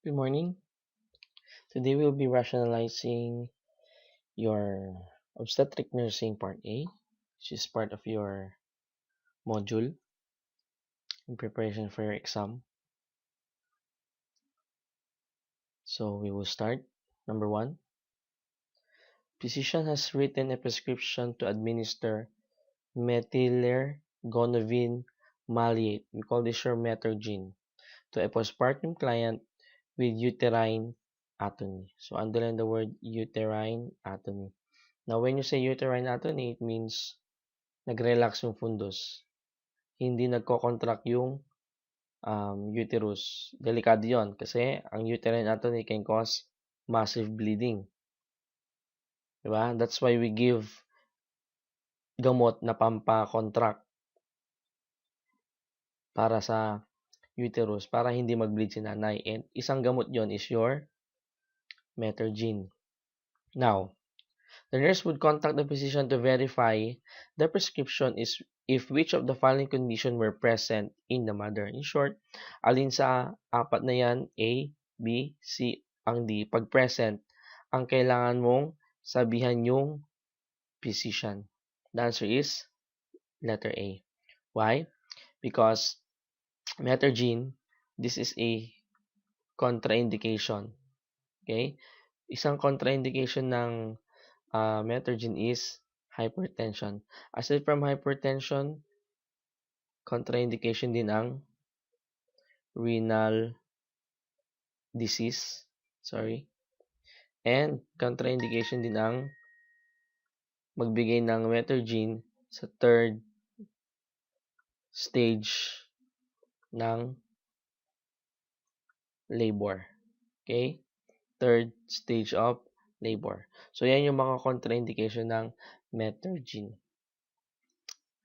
Good morning. Today we'll be rationalizing your obstetric nursing part A, which is part of your module in preparation for your exam. So we will start. Number 1. Physician has written a prescription to administer metylergonovin maleate. We call this your Metergine to a postpartum client with uterine atony. So underline the word uterine atony. Now when you say uterine atony, it means nag-relax yung fundus. Hindi nagko-contract yung uterus. Delikado yon kasi ang uterine atony can cause massive bleeding. Diba? That's why we give gamot na pampa-contract para sa uterus para hindi mag-bleed si nanay. And isang gamot yon is your Metergine. Now, the nurse would contact the physician to verify the prescription is if which of the following condition were present in the mother. In short, alin sa apat na yan, A, B, C, ang D. Pag present, ang kailangan mong sabihan yung physician. The answer is letter A. Why? Because Metergine, this is a contraindication. Okay? Isang contraindication ng Metergine is hypertension. Aside from hypertension, contraindication din ang renal disease. And contraindication din ang magbigay ng Metergine sa third stage ng labor. Okay? Third stage of labor. So, yan yung mga contraindication ng Metergine.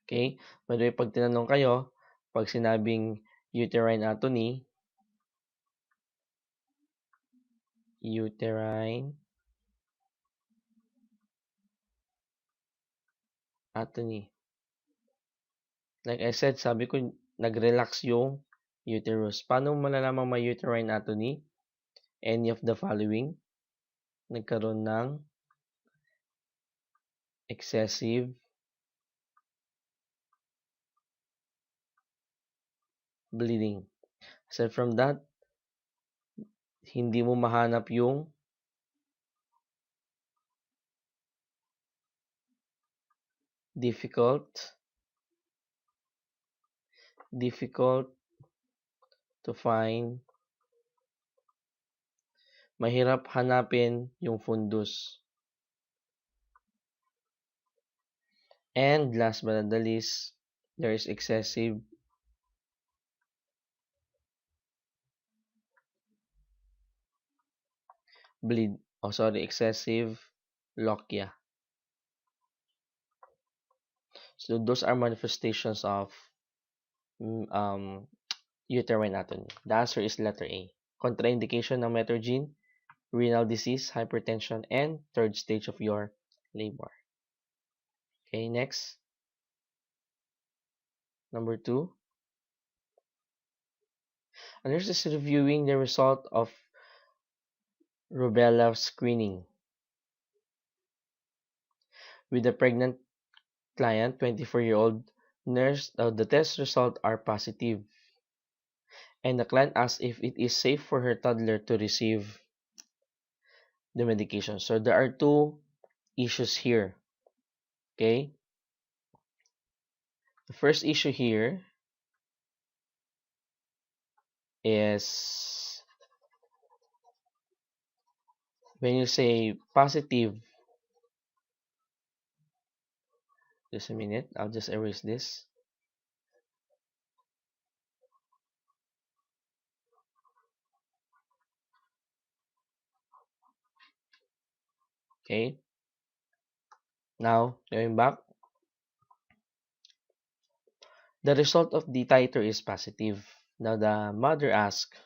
Okay? By the way, pag tinanong kayo, pag sinabing uterine atony, like I said, sabi ko, nag-relax yung uterus. Paano malalaman may uterine atony? Any of the following. Nagkaroon ng excessive bleeding. Aside from that, hindi mo mahanap yung difficult to find, mahirap hanapin yung fundus. And last but not the least, there is excessive excessive lochia. So those are manifestations of uterine atony. The answer is letter A. Contraindication ng Metergine, renal disease, hypertension, and third stage of your labor. Okay, next. Number 2. A nurse is reviewing the result of rubella screening with a pregnant client, 24-year-old nurse. The test results are positive. And the client asks if it is safe for her toddler to receive the medication. So there are two issues here. Okay? The first issue here is when you say positive. Just a minute. I'll just erase this. Okay. Now, going back. The result of the titer is positive. Now, the mother asks,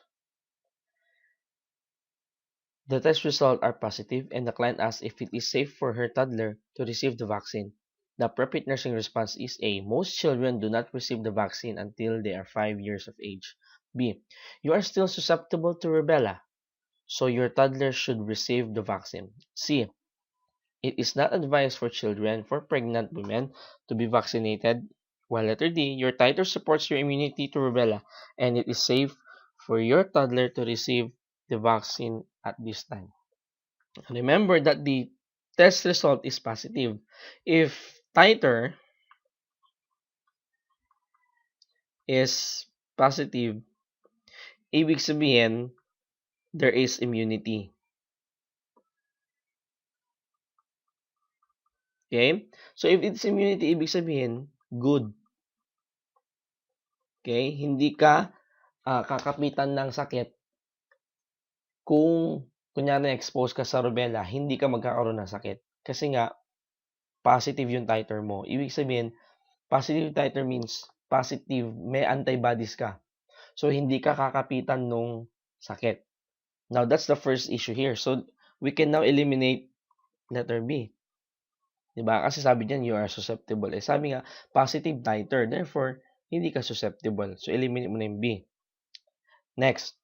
the test results are positive, and the client asks if it is safe for her toddler to receive the vaccine. The appropriate nursing response is A. Most children do not receive the vaccine until they are 5 years of age. B. You are still susceptible to rubella. So your toddler should receive the vaccine. C. It is not advised for children, for pregnant women, to be vaccinated. While letter D, your titer supports your immunity to rubella, and it is safe for your toddler to receive the vaccine at this time. Remember that the test result is positive. If titer is positive, ibig sabihin, there is immunity. Okay? So if it's immunity, ibig sabihin, good. Okay? Hindi ka kakapitan ng sakit kung kunyari expose ka sa rubella, hindi ka magkakaroon ng sakit. Kasi nga, positive yung titer mo. Ibig sabihin, positive titer means positive, may antibodies ka. So, hindi ka kakapitan nung sakit. Now, that's the first issue here. So, we can now eliminate letter B. Diba? Kasi sabi niyan, you are susceptible. Eh, sabi nga, positive titer. Therefore, hindi ka susceptible. So, eliminate mo na yung B. Next,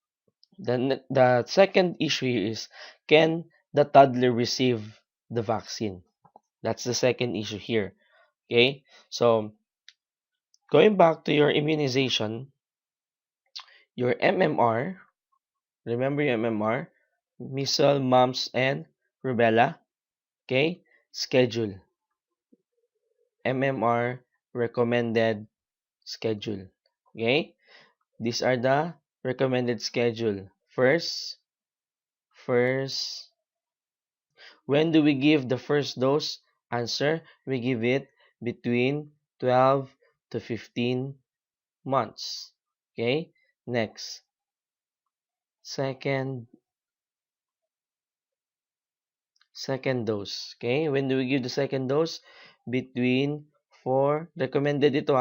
the second issue here is, can the toddler receive the vaccine? That's the second issue here. Okay? So, going back to your immunization, your MMR, remember your MMR? Measles, mumps, and rubella. Okay? Schedule. MMR recommended schedule. Okay? These are the recommended schedule. First, when do we give the first dose? Answer, we give it between 12 to 15 months. Okay? Next, second dose. Okay? When do we give the second dose? Between 4, recommended ito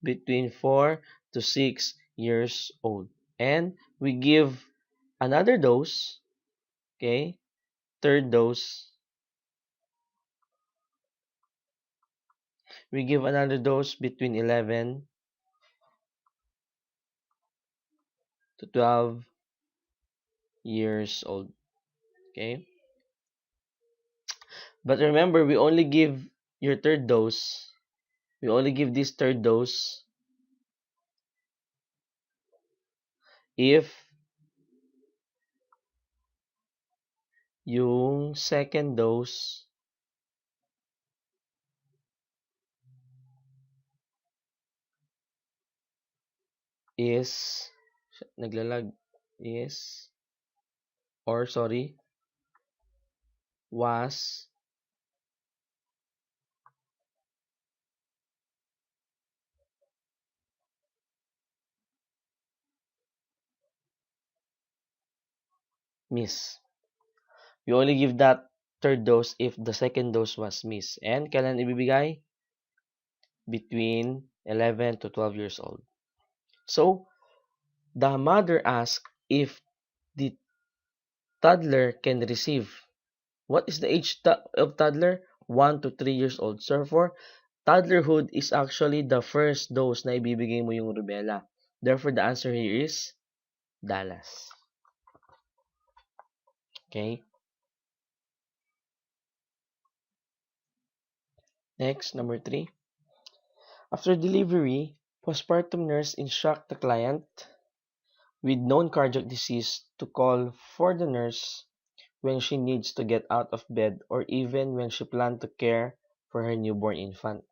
between 4 to 6 years old. And we give another dose, okay? Third dose. We give another dose between 11 to 12 years old. Okay? But remember, we only give your third dose. We only give this third dose if yung second dose is naglalag is or sorry was miss. We only give that third dose if the second dose was missed. And kailan ibibigay? Between 11 to 12 years old. So, the mother asked if the toddler can receive. What is the age of toddler? 1 to 3 years old. So, therefore, toddlerhood is actually the first dose na ibibigay mo yung rubella. Therefore, the answer here is Dallas. Okay? Next, number 3. After delivery, postpartum nurse instruct the client with known cardiac disease to call for the nurse when she needs to get out of bed or even when she plans to care for her newborn infant.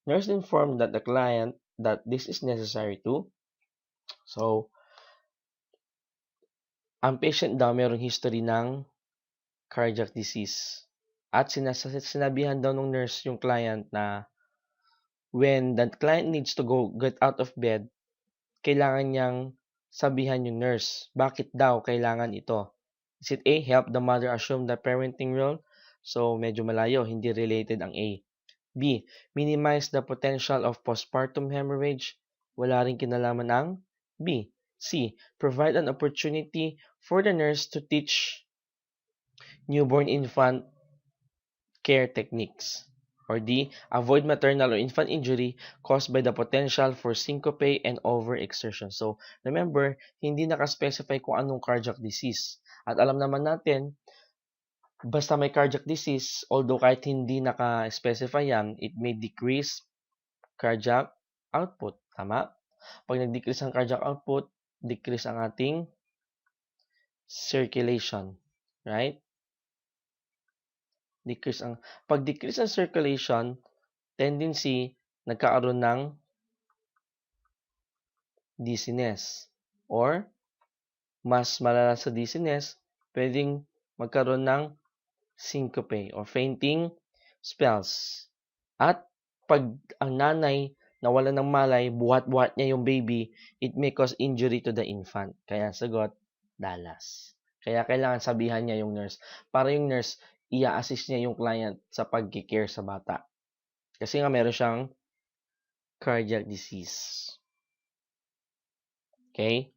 Nurse informed that the client that this is necessary too. So, ang patient daw mayroong history ng cardiac disease. At sinabihan daw ng nurse yung client na when the client needs to get out of bed, kailangan niyang sabihan yung nurse. Bakit daw kailangan ito? Is it A, help the mother assume the parenting role? So, medyo malayo, hindi related ang A. B, minimize the potential of postpartum hemorrhage. Wala rin kinalaman ang B. C, provide an opportunity for the nurse to teach newborn infant care techniques. Or D, avoid maternal or infant injury caused by the potential for syncope and overexertion. So, remember, hindi nakaspecify kung anong cardiac disease. At alam naman natin, basta may cardiac disease, although kahit hindi naka-specify yan, it may decrease cardiac output. Tama? Pag nag-decrease ang cardiac output, decrease ang ating circulation. Right? Pag decrease ang circulation, tendency, nagkakaroon ng dizziness. Or, mas malala sa dizziness, pwedeng magkaroon ng syncope or fainting spells. At pag ang nanay nawala ng malay, buhat-buhat niya yung baby, it may cause injury to the infant. Kaya sagot, dalas. Kaya kailangan sabihan niya yung nurse. Para yung nurse, i-assist niya yung client sa pag-care sa bata. Kasi nga meron siyang cardiac disease. Okay?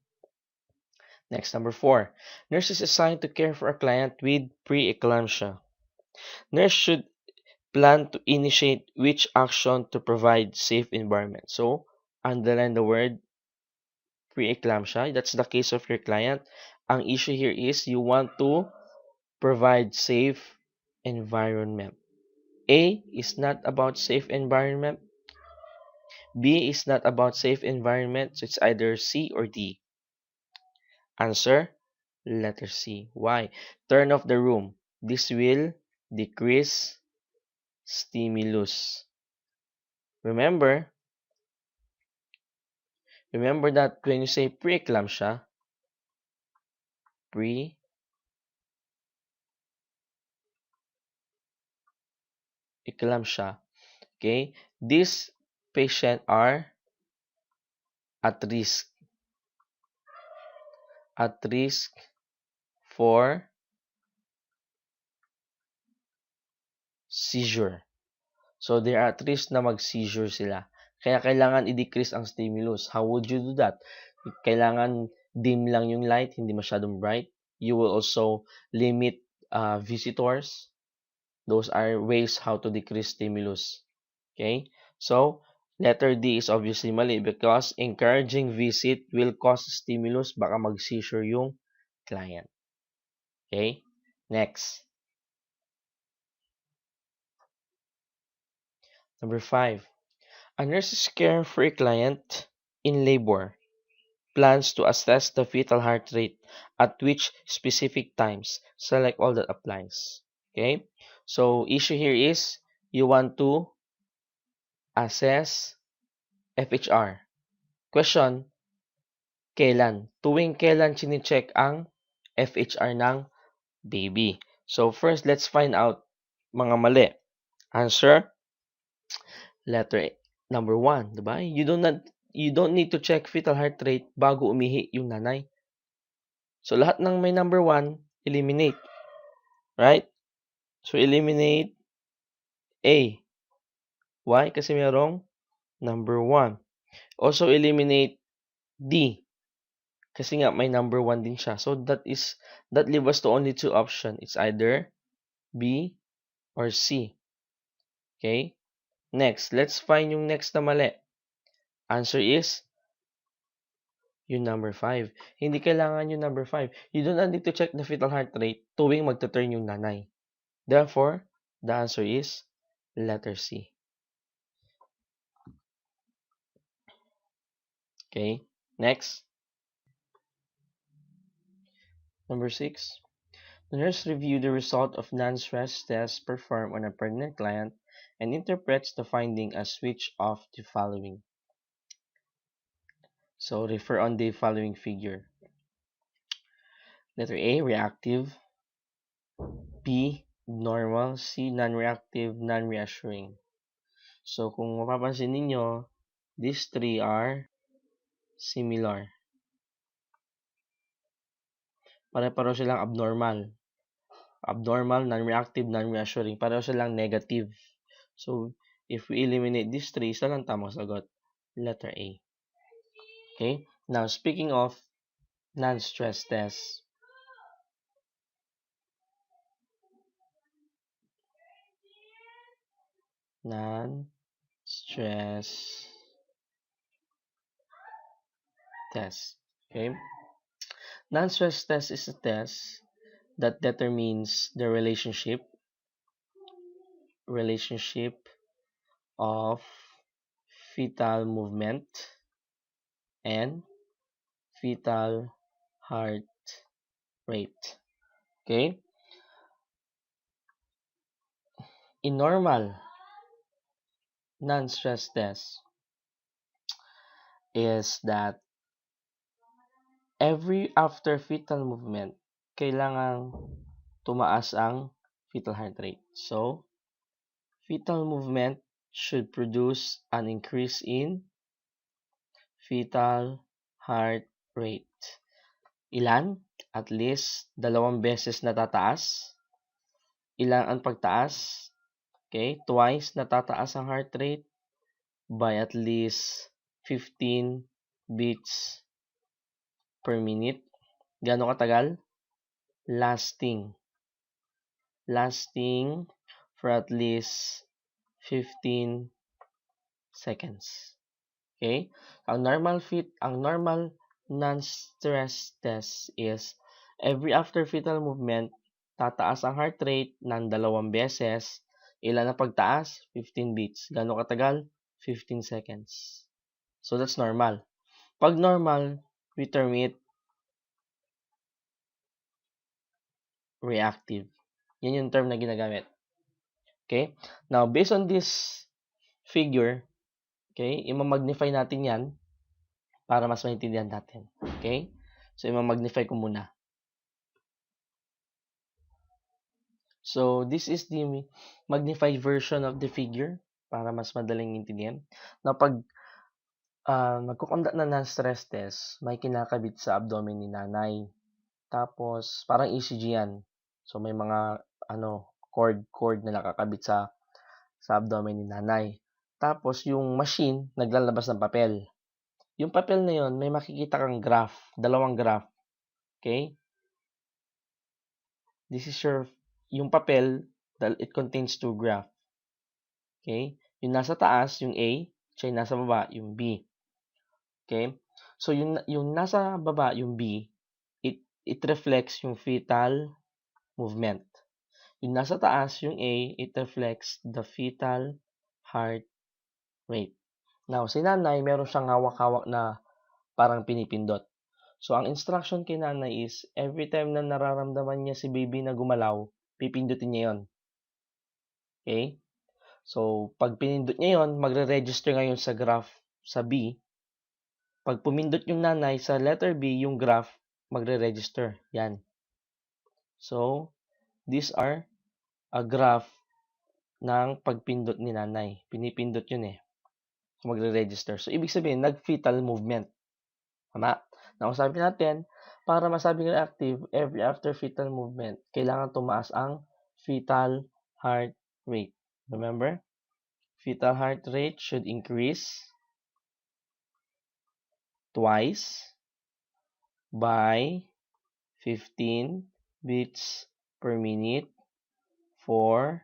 Next, number 4. Nurse is assigned to care for a client with preeclampsia. Nurse should plan to initiate which action to provide safe environment. So, underline the word preeclampsia. That's the case of your client. Ang issue here is you want to provide safe environment. A is not about safe environment. B is not about safe environment. So, it's either C or D. Answer, letter C. Why? Turn off the room. This will decrease stimulus. Remember that when you say preeclampsia, okay, these patients are at risk for seizure. So, they are at risk na mag-seizure sila. Kaya kailangan i-decrease ang stimulus. How would you do that? Kailangan dim lang yung light, hindi masyadong bright. You will also limit visitors. Those are ways how to decrease stimulus. Okay? So, letter D is obviously mali because encouraging visit will cause stimulus. Baka mag-seizure yung client. Okay? Next. Number 5. A nurse's care for a client in labor plans to assess the fetal heart rate at which specific times. Select all that applies. Okay? So, issue here is you want to assess FHR. Question, kailan? Tuwing kailan chine-check ang FHR ng baby? So, first, let's find out mga mali. Answer, letter A, number 1, diba? You don't need to check fetal heart rate bago umihi yung nanay. So, lahat ng may number 1, eliminate. Right? So, eliminate A. Why? Kasi mayroong number 1. Also, eliminate D. Kasi nga, may number 1 din siya. So, that leaves us to only 2 options. It's either B or C. Okay? Next, let's find yung next na mali. Answer is yung number 5. Hindi kailangan yung number 5. You do not need to check the fetal heart rate tuwing magta-turn yung nanay. Therefore, the answer is letter C. Okay? Next. Number 6. The nurse reviews the result of non-stress tests performed on a pregnant client and interprets the finding as which of the following. So, refer on the following figure. Letter A, reactive. B, normal. C, non-reactive, non-reassuring. So, kung mapapansin ninyo, these three are similar. Pare-pareho silang abnormal. Abnormal, non-reactive, non-reassuring. Pareho silang negative. So, if we eliminate these three, isa lang tamang sagot. Letter A. Okay? Now, speaking of non-stress test. Non-stress test. Okay? Non-stress test is a test that determines the relationship of fetal movement and fetal heart rate. Okay? In normal non-stress test is that every after fetal movement, kailangang tumaas ang fetal heart rate. So, fetal movement should produce an increase in fetal heart rate. Ilan? At least 2 beses natataas. Ilan ang pagtaas? Okay, twice natataas ang heart rate by at least 15 beats per minute. Gaano katagal? Lasting for at least 15 seconds. Okay? Ang normal non-stress test is every after fetal movement, tataas ang heart rate ng 2 beses. Ilan na pagtaas? 15 beats. Gaano katagal? 15 seconds. So that's normal. Pag normal, we term it reactive. Yan yung term na ginagamit. Okay? Now, based on this figure, okay, i-magnify natin yan para mas maintindihan natin. Okay? So, i-magnify ko muna. So, this is the magnified version of the figure para mas madaling intindihan. Now, pag nagkukonduct na ng stress test, may kinakabit sa abdomen ni nanay. Tapos, parang ECG yan. So, may mga cord na nakakabit sa abdomen ni nanay. Tapos, yung machine, naglalabas ng papel. Yung papel na yon, may makikita kang graph, 2 graph. Okay? This is yung papel, it contains 2 graph. Okay? Yung nasa taas, yung A, tsaka yung nasa baba, yung B. Okay? So, yung nasa baba, yung B, it reflects yung fetal movement. Yung nasa taas, yung A, it reflects the fetal heart rate. Now, si nanay, meron siyang hawak-hawak na parang pinipindot. So, ang instruction kay nanay is, every time na nararamdaman niya si baby na gumalaw, pipindutin niya yon. Okay? So, pag pinindot niya yon, magre-register ngayon sa graph sa B. Pag pumindot yung nanay sa letter B, yung graph, magre-register. Yan. So, these are a graph ng pagpindot ni nanay. Pinipindot yun eh. So, magre-register. So, ibig sabihin, nag-fetal movement. Tama? Now, sabi natin, para masabing reactive, every after fetal movement, kailangan tumaas ang fetal heart rate. Remember? Fetal heart rate should increase twice by 15 beats per minute for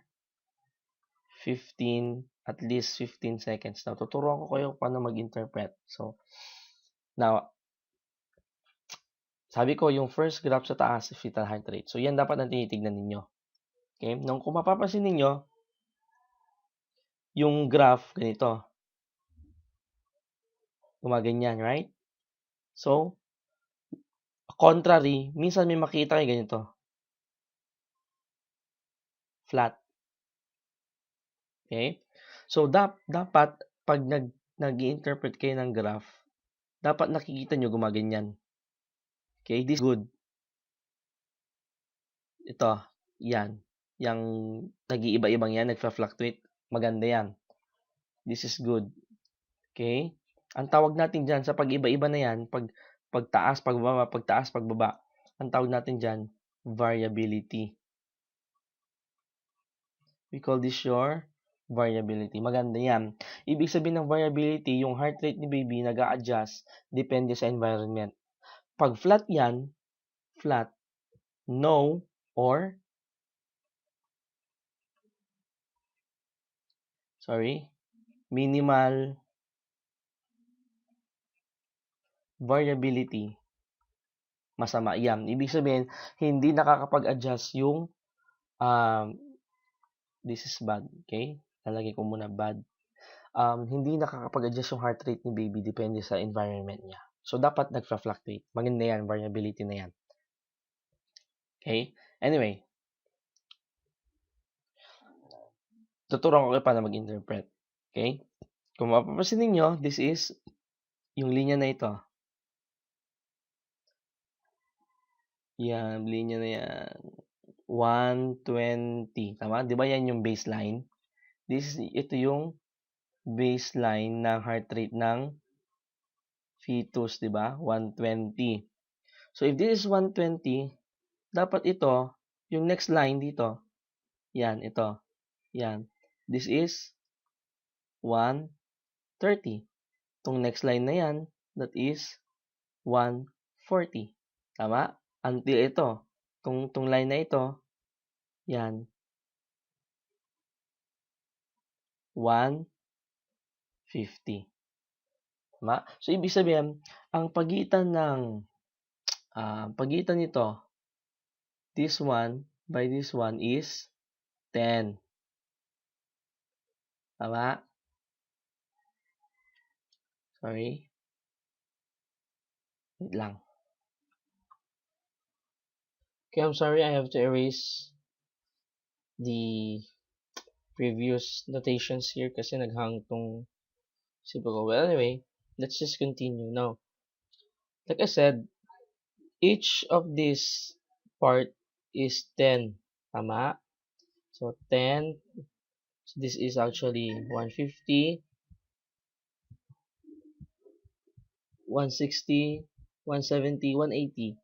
at least 15 seconds. Now, tuturuan ko kayo paano mag-interpret. So, now, sabi ko, yung first graph sa taas, fetal heart rate. So, yan dapat na tinitignan ninyo. Okay? Nung kung mapapansin ninyo, yung graph, ganito. Gumaganyan, right? So, contrary, minsan may makita kayo ganito. Flat. Okay? So, dapat, pag nag-i-interpret kayo ng graph, dapat nakikita nyo gumaganyan. Okay? This is good. Ito, yan. Yang nag-iiba-ibang yan, nagfa-fluctuate. Maganda yan. This is good. Okay? Ang tawag natin dyan sa pag-iba-iba na yan, pagtaas, pagbaba, pagtaas, pagbaba, ang tawag natin dyan, variability. We call this your variability. Maganda yan. Ibig sabihin ng variability, yung heart rate ni baby nag-a-adjust depende sa environment. Pag flat yan, flat, no, or minimal variability. masama yan. Ibig sabihin, hindi nakakapag-adjust yung this is bad, okay? Lalagay ko muna bad. Hindi nakakapag-adjust yung heart rate ni baby depende sa environment niya. So, dapat nagfa-fluctuate. Maganda yan, variability na yan. Okay? Anyway, tuturuan ko kayo paano mag-interpret. Okay? Kung mapapansin ninyo, this is yung linya na ito. Yan, linya na yan. 120. Tama? Di ba yan yung baseline? Ito yung baseline ng heart rate ng fetus, di ba? 120. So, if this is 120, dapat ito, yung next line dito, yan, ito. Yan. This is 130. Itong next line na yan, that is 140. Tama? Until ito. Itong line na ito, yan. 150. Tama? So, ibig sabihin, ang pagitan nito, this one by this one is 10. Tama? Sorry. Wait lang. Okay, I'm sorry. I have to erase the previous notations here kasi naghang tong sipo ko. Well, anyway, let's just continue now. Like I said, each of this part is 10. Tama? So, 10. So, this is actually 150, 160, 170, 180,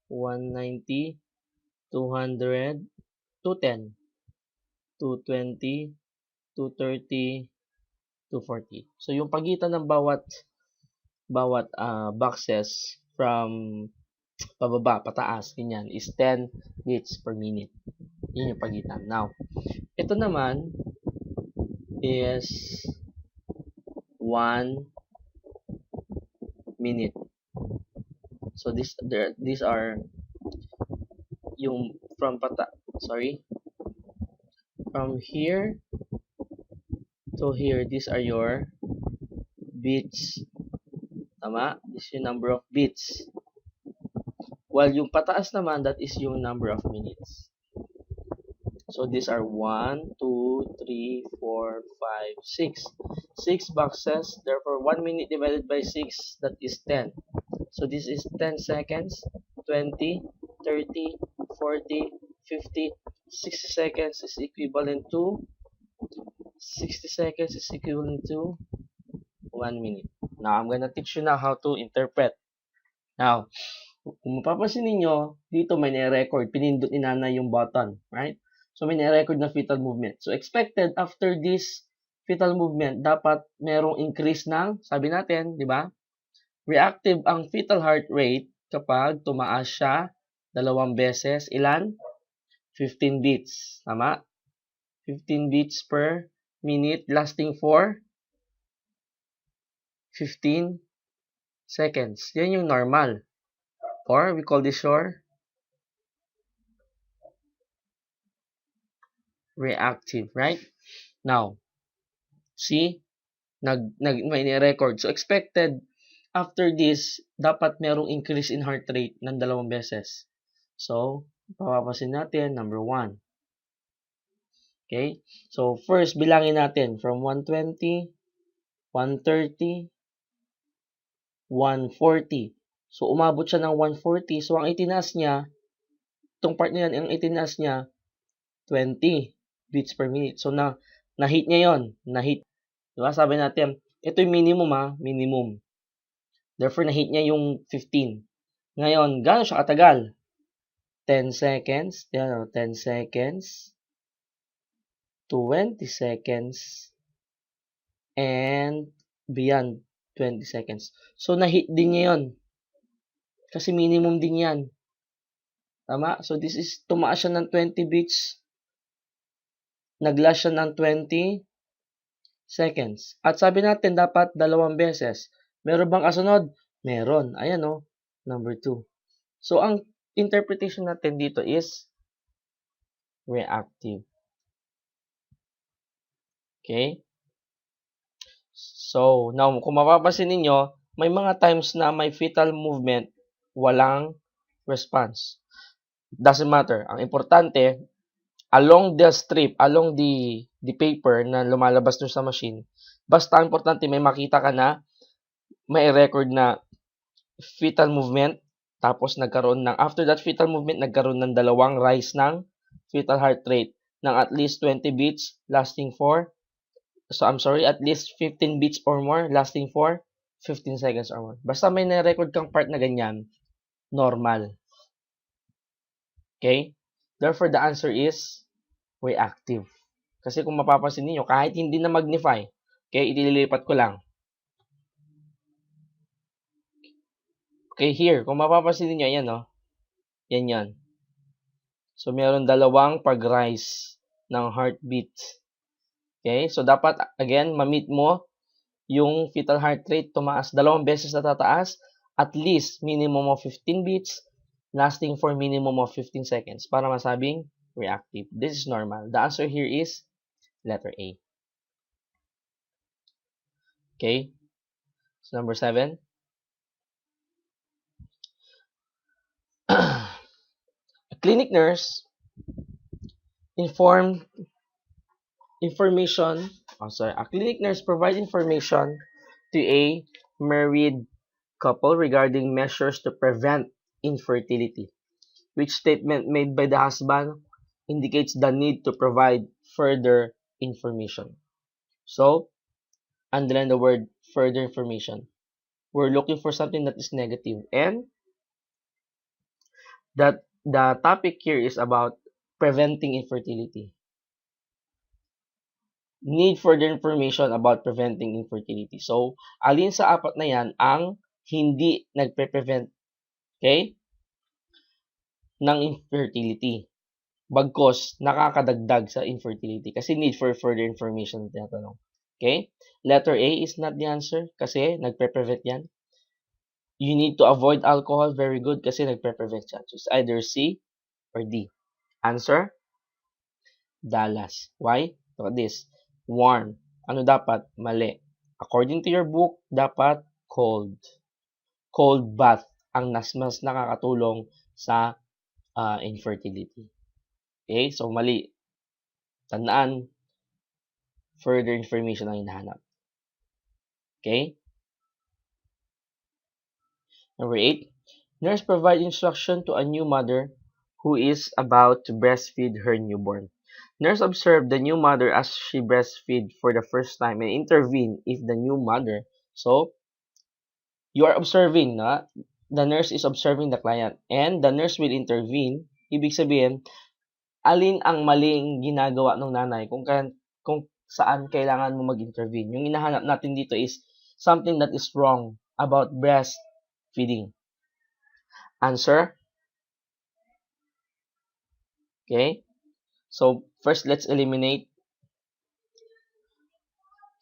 190, 200, 210, 220, 230, 240. So, yung pagitan ng bawat boxes from pababa, pataas, ganyan, is 10 beats per minute. Yun yung pagitan. Now, ito naman is 1 minute. So, these are yung from here to here, these are your beats. Tama? This is yung number of beats. While yung pataas naman, that is yung number of minutes. So, these are 1, 2, 3, 4, 5, 6. 6 boxes. Therefore, 1 minute divided by 6, that is 10. So, this is 10 seconds, 20, 30, 40, 50, 60 seconds is equivalent to 1 minute. Now, I'm gonna teach you now how to interpret. Now, kung mapapansin ninyo, dito may na-record. Pinindot ni nanay yung button, right? So, may na-record na fetal movement. So, expected after this fetal movement, dapat merong increase ng, sabi natin, di ba? Reactive ang fetal heart rate kapag tumaas siya 2 beses. Ilan? 15 beats. Tama? 15 beats per minute lasting for 15 seconds. Yan yung normal. Or we call this your reactive, right? Now, see? May ni-record. So, expected after this, dapat merong increase in heart rate ng 2 beses. So, papapasin natin, number 1. Okay? So, first, bilangin natin from 120, 130, 140. So, umabot siya ng 140. So, ang itinaas niya, itong part niyan, ang itinaas niya, 20 beats per minute. So, na-hit niya yon, na-hit. Diba? Sabi natin, ito yung minimum minimum. Therefore, na-hit niya yung 15. Ngayon, gaano siya katagal? 10 seconds. 10 seconds. 20 seconds. And beyond 20 seconds. So, na-hit din niya yun. Kasi minimum din yan. Tama? So, this is, tumaas siya ng 20 beats. Nag-last siya ng 20 seconds. At sabi natin, dapat 2 beses. Meron bang kasunod? Meron. Ayan, number 2. So, ang interpretation natin dito is reactive. Okay? So, now, kung mapapansin ninyo, may mga times na may fetal movement, walang response. Doesn't matter. Ang importante, along the strip, along the paper na lumalabas dun sa machine, basta importante may makita ka na may record na fetal movement, tapos nagkaroon ng, after that fetal movement, nagkaroon ng dalawang rise ng fetal heart rate ng at least 20 beats lasting for, at least 15 beats or more lasting for 15 seconds or more. Basta may na-record kang part na ganyan, normal. Okay? Therefore, the answer is reactive. Kasi kung mapapansin niyo kahit hindi na magnify, okay, ililipat ko lang. Okay, here, kung mapapansin niyo yan, no? Yan. So, meron dalawang pag-rise ng heartbeat. Okay, so dapat, again, ma-meet mo yung fetal heart rate, tumaas dalawang beses na tataas, at least minimum of 15 beats, lasting for minimum of 15 seconds para masabing reactive. This is normal. The answer here is letter A. Okay, so number 7. A clinic nurse a clinic nurse provides information to a married couple regarding measures to prevent infertility. Which statement made by the husband indicates the need to provide further information? So, underline the word further information. We're looking for something that is negative, and that the topic here is about preventing infertility. Need further information about preventing infertility. So, alin sa apat na yan ang hindi nagpe-prevent, okay, ng infertility? Bagkos nakakadagdag sa infertility kasi need for further information tinatanong. Okay? Letter A is not the answer kasi nagpe-prevent yan. You need to avoid alcohol. Very good kasi nagpe-prevent yan. So, it's either C or D. Answer? Dallas. Why? Look at this. Warm. Ano dapat? Mali. According to your book, dapat cold. Cold bath ang mas nakakatulong sa infertility. Okay? So, mali. Tandaan, further information ang hinahanap. Okay? Number 8. Nurse provide instruction to a new mother who is about to breastfeed her newborn. Nurse observed the new mother as she breastfeed for the first time and intervene if the new mother. So, you are observing, na? The nurse is observing the client and the nurse will intervene. Ibig sabihin, alin ang maling ginagawa ng nanay kung saan kailangan mo mag-intervene. Yung hinahanap natin dito is something that is wrong about breastfeeding. Answer? Okay? So, first, let's eliminate.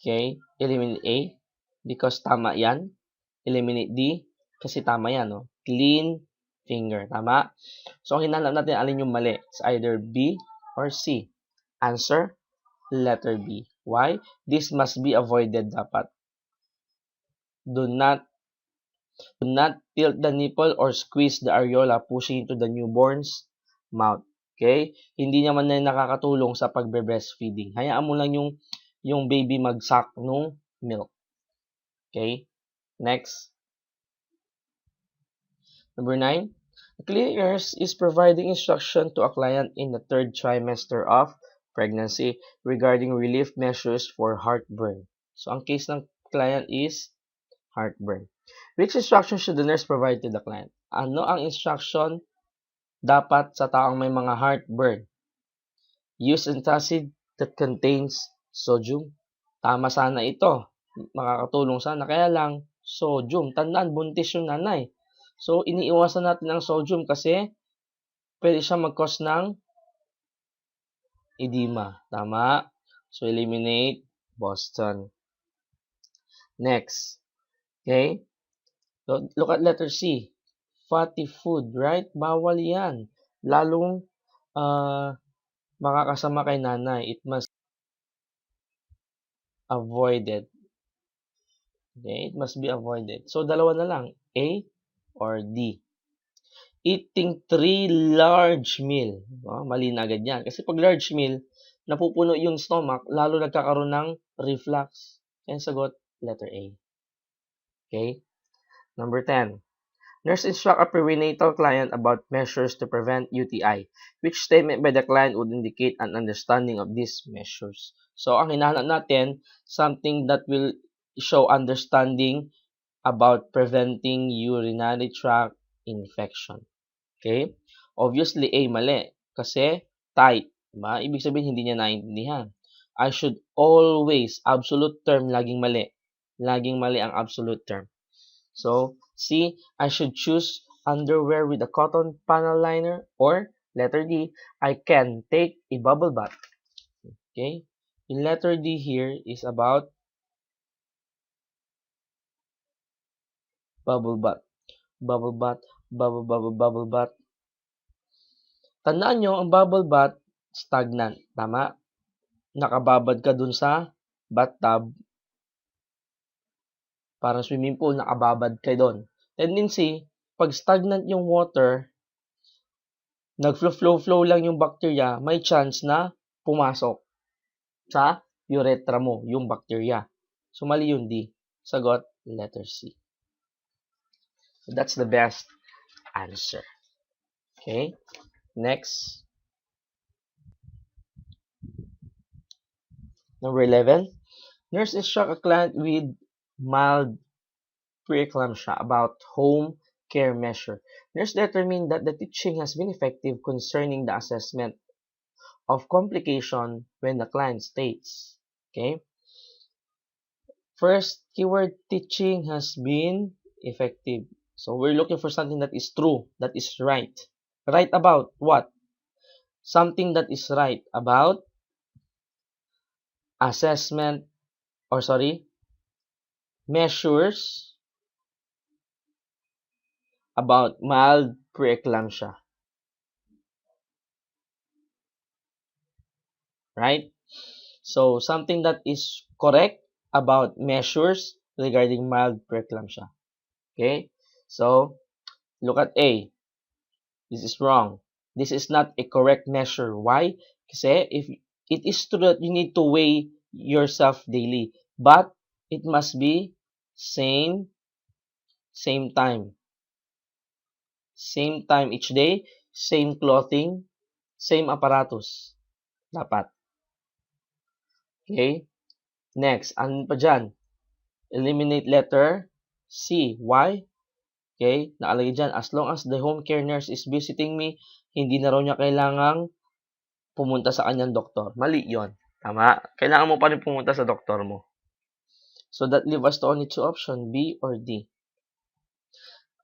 Okay? Eliminate A because tama yan. Eliminate D kasi tama yan, no? Clean finger. Tama? So, ang hinahanap natin, alin yung mali? It's either B or C. Answer? Letter B. Why? This must be avoided dapat. Do not tilt the nipple or squeeze the areola pushing into the newborn's mouth. Okay? Hindi naman na nakakatulong sa pagbe-breastfeeding. Hayaan mo lang yung baby mag-suck nung milk. Okay? Next. Number 9. A clinic nurse is providing instruction to a client in the 3rd trimester of pregnancy regarding relief measures for heartburn. So, ang case ng client is heartburn. Which instruction should the nurse provide to the client? Ano ang instruction dapat sa taong may mga heartburn? Use antacid that contains sodium. Tama sana ito. Makakatulong sana. Kaya lang, sodium. Tandaan, buntis yung nanay. So, iniiwasan natin ang sodium kasi pwede siya mag-cause ng edema. Tama. So, eliminate Boston. Next. Okay? So, look at letter C. fatty food, right? Bawal yan. Lalong makakasama kay nanay. It must avoided. Okay? It must be avoided. So, dalawa na lang. A or D. Eating 3 large meal. Mali na agad yan. Kasi pag large meal, napupuno yung stomach, lalo nagkakaroon ng reflux. Kaya sagot, letter A. Okay? Number 10. Nurse instruct a perinatal client about measures to prevent UTI. Which statement by the client would indicate an understanding of these measures? So, ang hinahanap natin, something that will show understanding about preventing urinary tract infection. Okay? Obviously, A, mali. Kasi, tight. Diba? Ibig sabihin, hindi niya naiintindihan. I should always, absolute term, laging mali. Laging mali ang absolute term. So, C, I should choose underwear with a cotton panel liner. Or, letter D, I can take a bubble bath. Okay? The letter D here is about bubble bath. Bubble bath, bubble bath. Tandaan nyo, ang bubble bath, stagnant. Tama? Nakababad ka dun sa bathtub. Parang swimming pool, nakababad ka doon. Tendency, pag stagnant yung water, nag-flow lang yung bacteria, may chance na pumasok sa urethra mo, yung bacteria. So, mali yung D. Sagot, letter C. So, that's the best answer. Okay? Next. Number 11. Nurse instruct a client with mild preeclampsia about home care measure. Nurse determined that the teaching has been effective concerning the assessment of complication when the client states. Okay? First keyword, teaching has been effective. So we're looking for something that is true, that is right. Right about what? Something that is right about assessment, or sorry, measures about mild preeclampsia. Right? So, something that is correct about measures regarding mild preeclampsia. Okay? So, look at A. This is wrong. This is not a correct measure. Why? Kasi if it is true that you need to weigh yourself daily, but it must be same time. Same time each day, same clothing, same apparatus. Dapat. Okay? Next, ano pa dyan? Eliminate letter C. Why? Okay? Nakalagay dyan, as long as the home care nurse is visiting me, hindi na raw niya kailangang pumunta sa kanyang doktor. Mali yon. Tama? Kailangan mo pa rin pumunta sa doktor mo. So, that leaves us to only two options, B or D.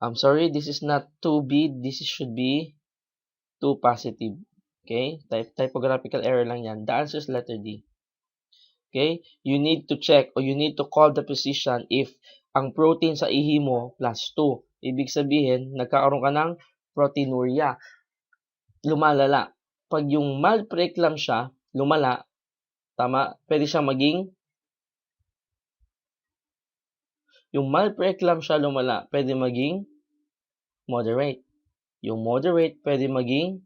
I'm sorry, this is not 2B. This should be 2 positive. Okay? Typographical error lang yan. The answer is letter D. Okay? You need to check or you need to call the physician if ang protein sa ihi mo plus 2. Ibig sabihin, nagkakaroon ka ng proteinuria. Lumalala. Pag yung mild preeclampsia, lumala, tama, pwede siyang maging, yung mild preeclampsia lumala, pwede maging moderate. Yung moderate, pwede maging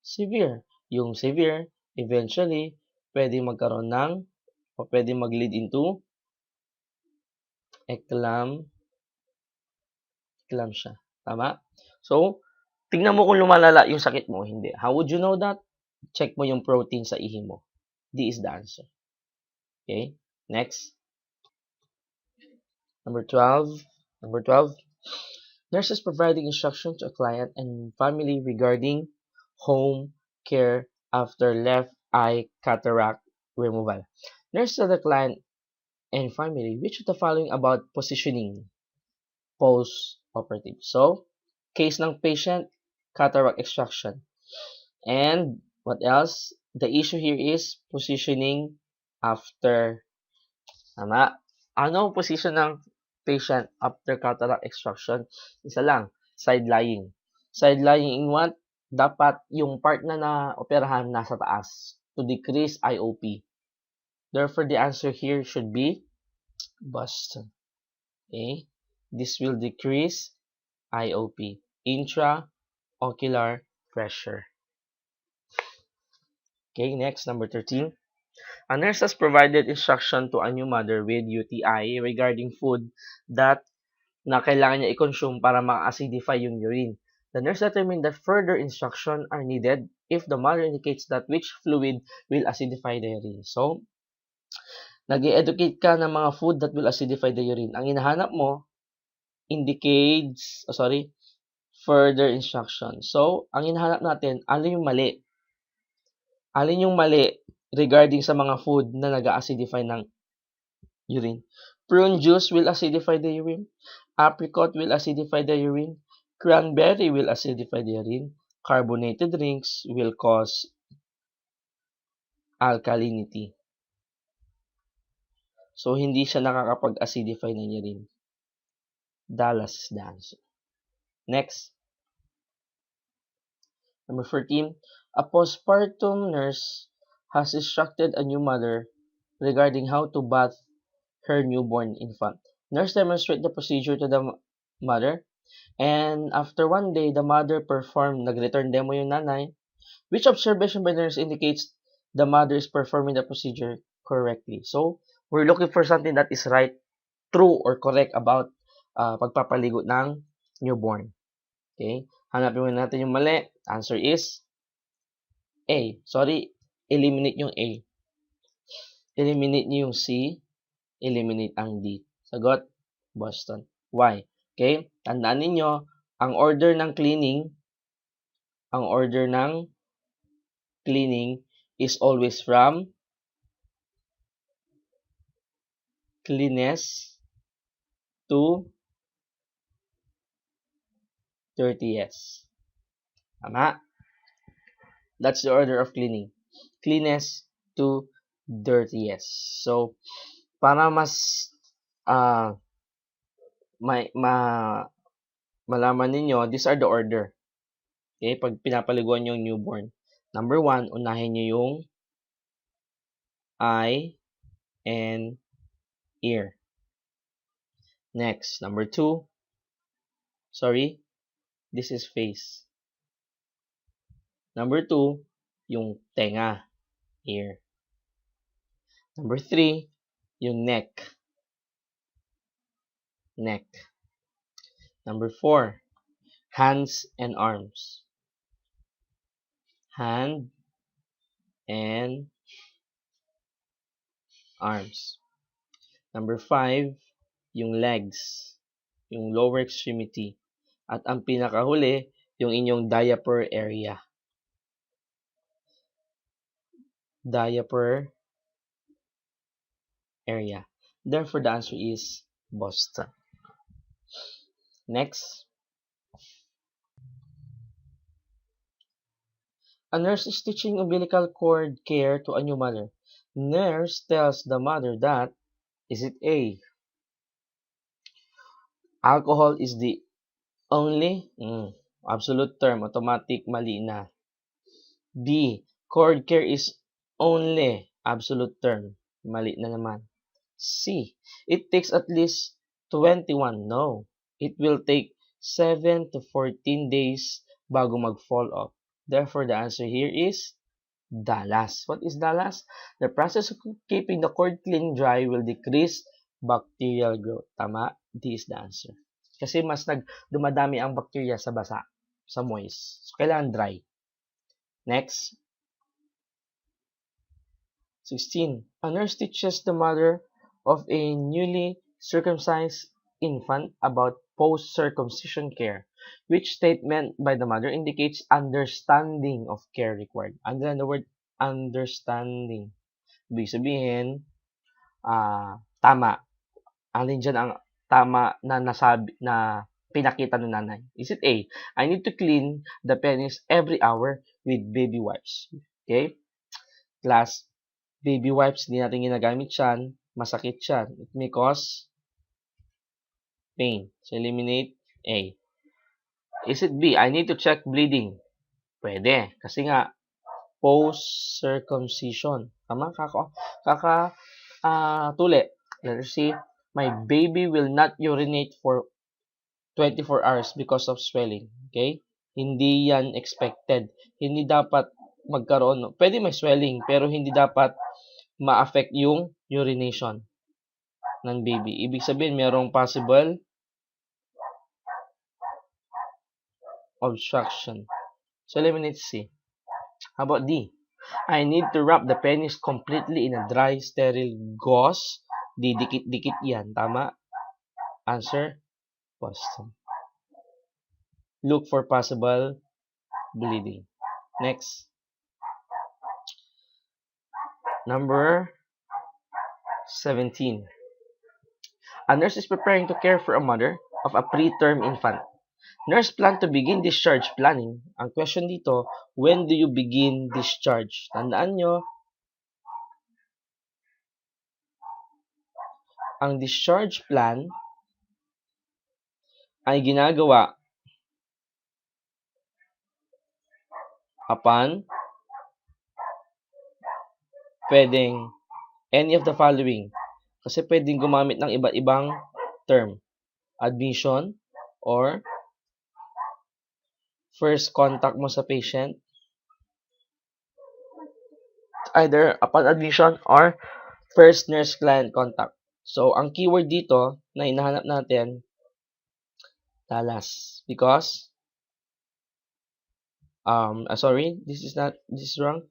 severe. Yung severe, eventually, pwede magkaroon ng, o pwede mag-lead into eclampsia. Tama? So, tingnan mo kung lumalala yung sakit mo, hindi. How would you know that? Check mo yung protein sa ihi mo. D is the answer. Okay? Next. Number 12. Nurses providing instruction to a client and family regarding home care after left eye cataract removal. Nurse to the client and family, which of the following about positioning post-operative? So, case ng patient, cataract extraction. And what else? The issue here is positioning after. Tama? Ano ang position ng patient after cataract extraction? Isa lang, side lying. Side lying in what? Dapat yung part na na-operahan nasa taas to decrease IOP. Therefore, the answer here should be Boston. Okay? This will decrease IOP, intraocular pressure. Okay, next, number 13. A nurse has provided instruction to a new mother with UTI regarding food that na kailangan niya i-consume para ma-acidify yung urine. The nurse determined that further instruction are needed if the mother indicates that which fluid will acidify the urine. So, nag-educate ka ng mga food that will acidify the urine. Ang hinahanap mo indicates, further instruction. So, ang hinahanap natin, alin yung mali? Alin yung mali regarding sa mga food na nag-acidify ng urine? Prune juice will acidify the urine. Apricot will acidify the urine. Cranberry will acidify the urine. Carbonated drinks will cause alkalinity. So, hindi siya nakakapag-acidify ng urine. Dallas is the answer. Next. Number 14. A postpartum nurse has instructed a new mother regarding how to bath her newborn infant. Nurse demonstrate the procedure to the mother, and after one day, the mother performed, nag-return demo yung nanay, which observation by the nurse indicates the mother is performing the procedure correctly. So, we're looking for something that is right, true, or correct about pagpapaligo ng newborn. Okay? Hanapin muna natin yung mali. Answer is A. Eliminate yung A. Eliminate niyo yung C. Eliminate ang D. Sagot, Boston. Why? Okay? Tandaan ninyo, ang order ng cleaning is always from cleanest to dirtiest. Tama? That's the order of cleaning. Cleanest to dirtiest. So, para mas malaman ninyo, these are the order. Okay? Pag pinapaliguan yung newborn. Number 1, unahin nyo yung eye and ear. Next, number 2, this is face. Number 2, yung tenga, ear. Number 3, yung neck. Number 4, hands and arms. Hand and arms. Number 5, yung legs, yung lower extremity. At ang pinakahuli, yung inyong diaper area. Therefore, the answer is Boston. Next. A nurse is teaching umbilical cord care to a new mother. Nurse tells the mother that, is it A, alcohol is the only absolute term, automatic, mali na. B, cord care is only absolute term, mali na naman. C, it takes at least 21. No, it will take 7 to 14 days bago mag-fall off. Therefore, the answer here is Dallas. What is Dallas? The process of keeping the cord clean dry will decrease bacterial growth. Tama? D is the answer. Kasi mas dumadami ang bacteria sa basa, sa moist. So, kailangan dry. Next. 16. A nurse teaches the mother of a newly circumcised infant about post-circumcision care. Which statement by the mother indicates understanding of care required? Underline the word understanding. Ibig sabihin, tama. Alin dyan ang tama na nasabi, na pinakita ng nanay? Is it A, I need to clean the penis every hour with baby wipes? Okay? Class, baby wipes, hindi natin ginagamit yan. Masakit yan. It may cause pain. So, eliminate A. Is it B? I need to check bleeding. Pwede. Kasi nga, post-circumcision. Tama? Tuli. Letter C. My baby will not urinate for 24 hours because of swelling. Okay? Hindi yan expected. Hindi dapat magkaroon. Pwede may swelling, pero hindi dapat ma-affect yung urination ng baby. Ibig sabihin, merong possible obstruction. So, eliminate C. How about D? I need to wrap the penis completely in a dry, sterile gauze. Didikit-dikit yan. Tama? Answer? Boston. Look for possible bleeding. Next. Number 17. A nurse is preparing to care for a mother of a preterm infant. Nurse plan to begin discharge planning. Ang question dito, when do you begin discharge? Tandaan nyo, ang discharge plan ay ginagawa upon pwedeng any of the following. Kasi pwedeng gumamit ng iba't ibang term. Admission or first contact mo sa patient. Either upon admission or first nurse-client contact. So, ang keyword dito na hinahanap natin, talas. Because, this is wrong.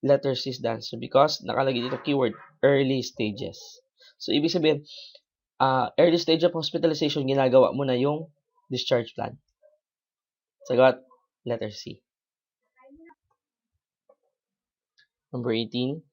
Letter C is the answer. Because, nakalagay dito keyword, early stages. So, ibig sabihin, early stage of hospitalization, ginagawa mo na yung discharge plan. Sagot, letter C. Number 18.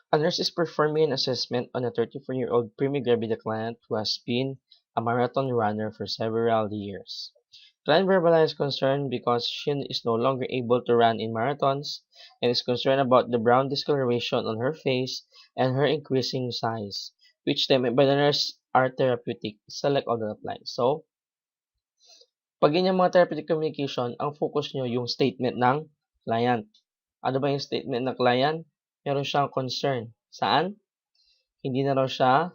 A nurse is performing an assessment on a 34-year-old premigravida client who has been a marathon runner for several years. Client verbalized concern because she is no longer able to run in marathons and is concerned about the brown discoloration on her face and her increasing size, which statement by the nurse are therapeutic. Select all that apply. So, pag ganyan mga therapeutic communication, ang focus nyo yung statement ng client. Ano ba yung statement ng client? Meron siyang concern. Saan? Hindi na raw siya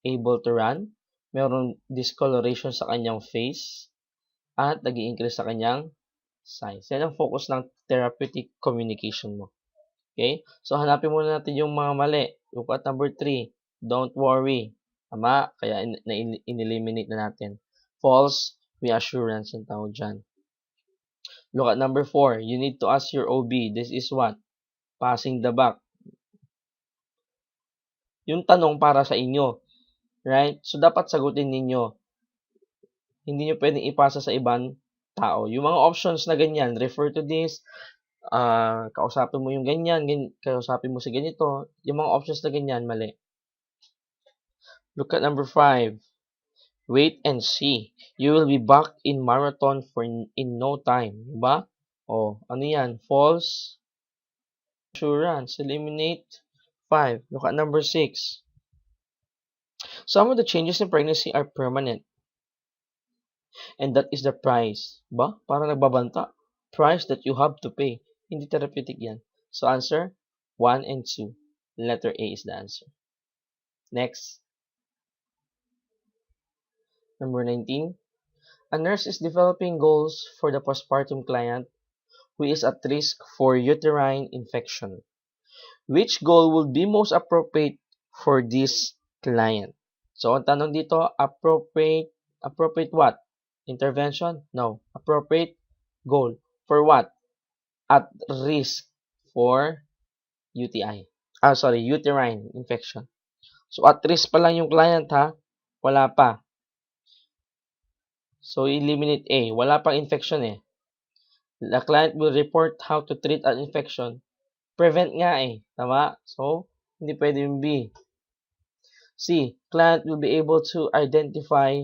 able to run. Meron discoloration sa kanyang face. At nag-i-increase sa kanyang size. Yan ang focus ng therapeutic communication mo. Okay? So, hanapin muna natin yung mga mali. Look at number 3. Don't worry. Tama? Kaya in-eliminate na natin. False reassurance ang tawag dyan. Look at number 4. You need to ask your OB. This is what? Passing the buck. Yung tanong para sa inyo. Right? So, dapat sagutin ninyo. Hindi nyo pwedeng ipasa sa ibang tao. Yung mga options na ganyan, refer to this, kausapin mo yung ganyan, kausapin mo si ganito, yung mga options na ganyan, mali. Look at number 5. Wait and see. You will be back in marathon in no time. Diba? O, ano yan? False assurance. Eliminate 5. Look at number 6. Some of the changes in pregnancy are permanent. And that is the price. Ba? Parang nagbabanta. Price that you have to pay. Hindi therapeutic yan. So, answer, 1 and 2. Letter A is the answer. Next. Number 19. A nurse is developing goals for the postpartum client who is at risk for uterine infection. Which goal would be most appropriate for this client? So, ang tanong dito, appropriate what? Intervention? No. Appropriate goal. For what? At risk for UTI. Uterine infection. So, at risk pa lang yung client ha. Wala pa. So, eliminate A. Wala pang infection eh. The client will report how to treat an infection. Prevent nga eh. Tama? So, hindi pwede yung B. C. Client will be able to identify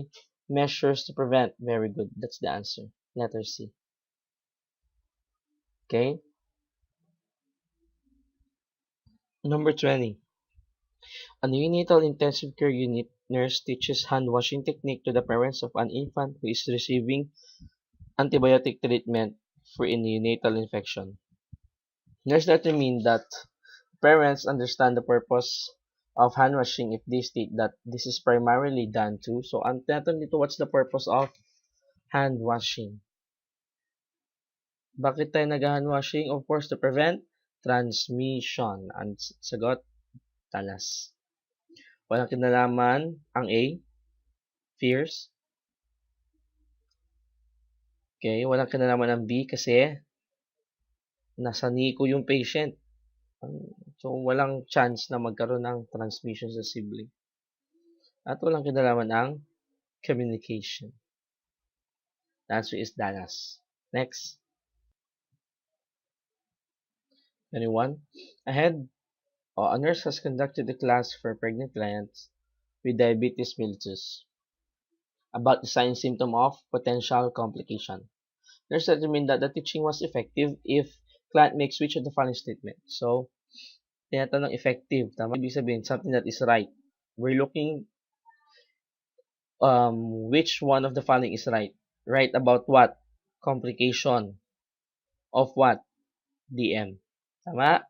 measures to prevent. Very good. That's the answer. Letter C. Okay? Number 20. A neonatal intensive care unit nurse teaches hand washing technique to the parents of an infant who is receiving antibiotic treatment for a neonatal infection. Nurse determined that parents understand the purpose of hand washing if they state that this is primarily done to. So, ang tinatanong dito, what's the purpose of hand washing? Bakit tayo nag-hand washing? Of course, to prevent transmission. Ang sagot, talas. Walang kinalaman ang A, fears. Okay, walang kinalaman ang B kasi nasa NICU yung patient. So, walang chance na magkaroon ng transmission sa sibling. At walang kinalaman ang communication. The answer is Dallas. Next. 21. Ahead, a nurse has conducted a class for pregnant clients with diabetes mellitus about the sign and symptom of potential complication. Nurse determined that the teaching was effective if client makes which of the following statement. So, tinatanong effective. Tama? Ibig sabihin, something that is right. We're looking which one of the following is right. Right about what? Complication of what? DM. Tama?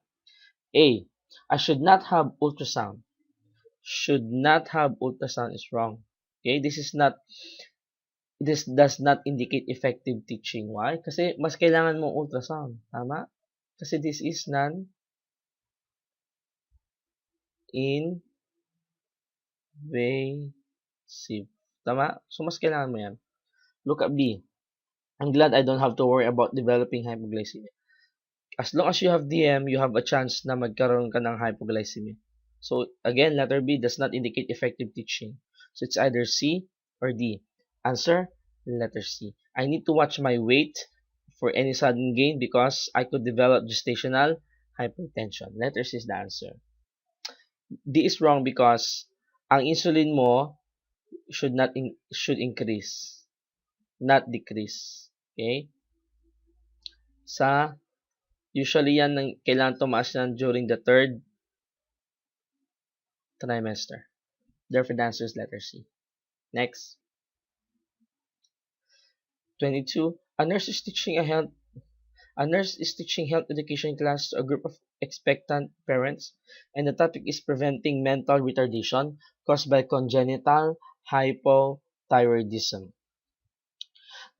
A. I should not have ultrasound. Should not have ultrasound is wrong. Okay? This does not indicate effective teaching. Why? Kasi mas kailangan mo ultrasound. Tama? Kasi this is non-invasive. Tama? So, mas kailangan mo yan. Look at B. I'm glad I don't have to worry about developing hypoglycemia. As long as you have DM, you have a chance na magkaroon ka ng hypoglycemia. So, again, letter B does not indicate effective teaching. So, it's either C or D. Answer, letter C. I need to watch my weight for any sudden gain because I could develop gestational hypertension. Letter C is the answer. D is wrong because ang insulin mo should increase, not decrease. Okay? Usually yan kailangan tumaas yan during the 3rd trimester. Therefore, the answer is letter C. Next. 22. A nurse is teaching health education class to a group of expectant parents, and the topic is preventing mental retardation caused by congenital hypothyroidism.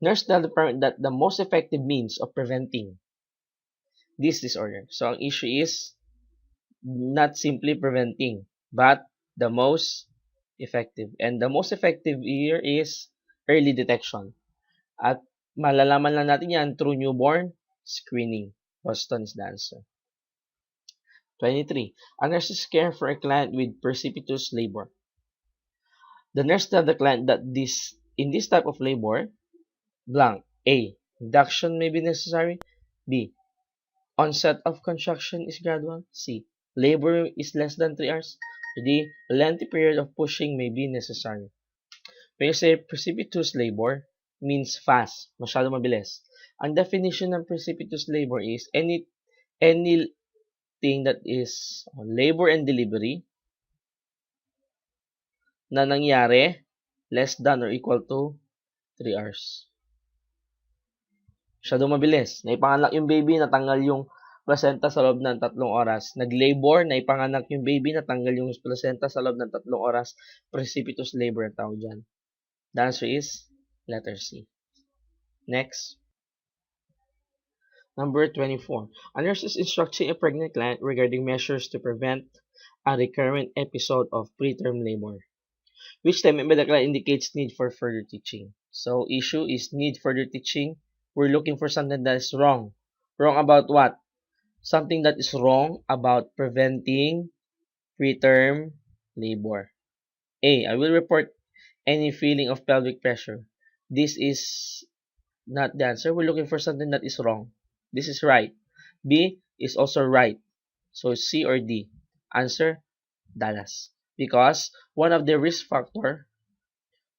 Nurse tell the parent that the most effective means of preventing this disorder. So, ang issue is not simply preventing, but the most effective. And the most effective here is early detection. At malalaman lang natin yan through newborn screening. Boston is the answer. 23. A nurse's care for a client with precipitous labor. The nurse tells the client that in this type of labor, blank. A. Induction may be necessary. B. Onset of contraction is gradual. C. Labor is less than 3 hours. D. Lengthy period of pushing may be necessary. When you say precipitous labor, means fast, masyado mabilis. Ang definition ng precipitous labor is anything that is labor and delivery na nangyari less than or equal to 3 hours. Masyado mabilis. Naipanganak yung baby, natanggal yung placenta sa loob ng 3 oras. Nag-labor, naipanganak yung baby, natanggal yung placenta sa loob ng 3 oras. Precipitous labor ang tawag dyan. The answer is letter C. Next. Number 24. A nurse is instructing a pregnant client regarding measures to prevent a recurrent episode of preterm labor, which time the client indicates need for further teaching. So, issue is need further teaching. We're looking for something that is wrong. Wrong about what? Something that is wrong about preventing preterm labor. A. I will report any feeling of pelvic pressure. This is not the answer. We're looking for something that is wrong. This is right. B is also right. So C or D. Answer, Dallas. Because one of the risk factor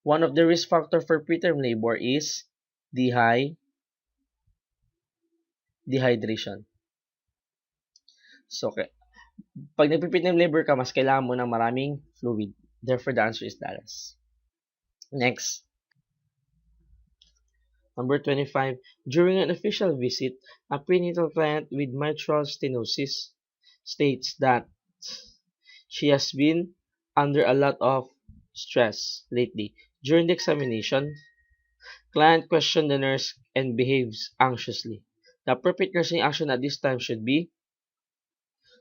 for preterm labor is dehydration. So, okay. Pag nagpe-preterm labor ka, mas kailangan mo ng maraming fluid. Therefore, the answer is Dallas. Next, number 25. During an official visit, a prenatal client with mitral stenosis states that she has been under a lot of stress lately. During the examination, client questioned the nurse and behaves anxiously. The appropriate nursing action at this time should be,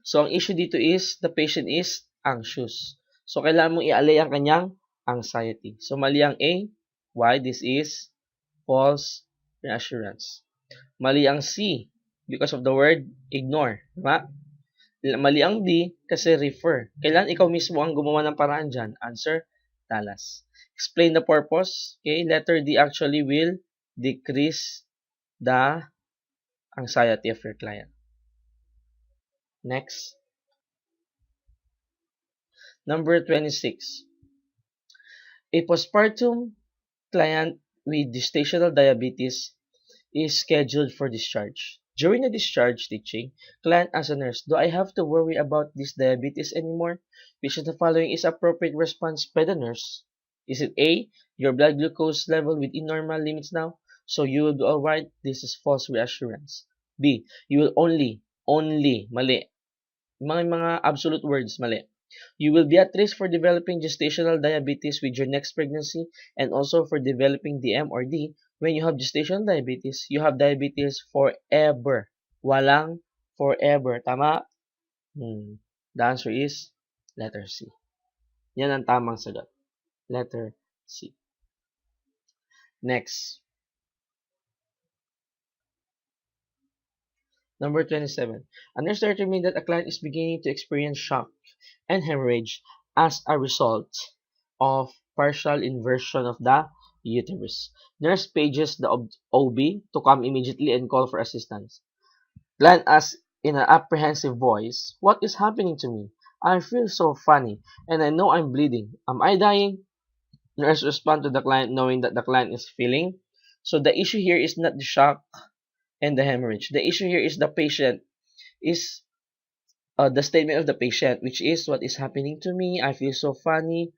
so ang issue dito is, the patient is anxious. So, kailangan mong i-allay ang kanyang anxiety. So, mali ang A. Why? This is false reassurance. Mali ang C. Because of the word ignore. Diba? Mali ang D. Kasi refer. Kailan ikaw mismo ang gumawa ng paraan dyan? Answer, Dallas. Explain the purpose. Okay, letter D actually will decrease the anxiety of your client. Next. Number 26. A postpartum client with gestational diabetes is scheduled for discharge. During the discharge teaching, client asks a nurse, do I have to worry about this diabetes anymore? Which of the following is appropriate response by the nurse? Is it A, your blood glucose level within normal limits now, so you will be alright? This is false reassurance. B, you will only, mali. Mga absolute words, mali. You will be at risk for developing gestational diabetes with your next pregnancy and also for developing DM or D. When you have gestational diabetes, you have diabetes forever. Walang forever. Tama? The answer is letter C. Yan ang tamang sagot. Letter C. Next. Number 27. A nurse determined that a client is beginning to experience shock and hemorrhage as a result of partial inversion of the uterus. Nurse pages the OB to come immediately and call for assistance. Client asks in an apprehensive voice, what is happening to me? I feel so funny and I know I'm bleeding. Am I dying? Nurse responds to the client knowing that the client is feeling. So the issue here is not the shock and the hemorrhage. The issue here is the patient is the statement of the patient, which is, what is happening to me? I feel so funny.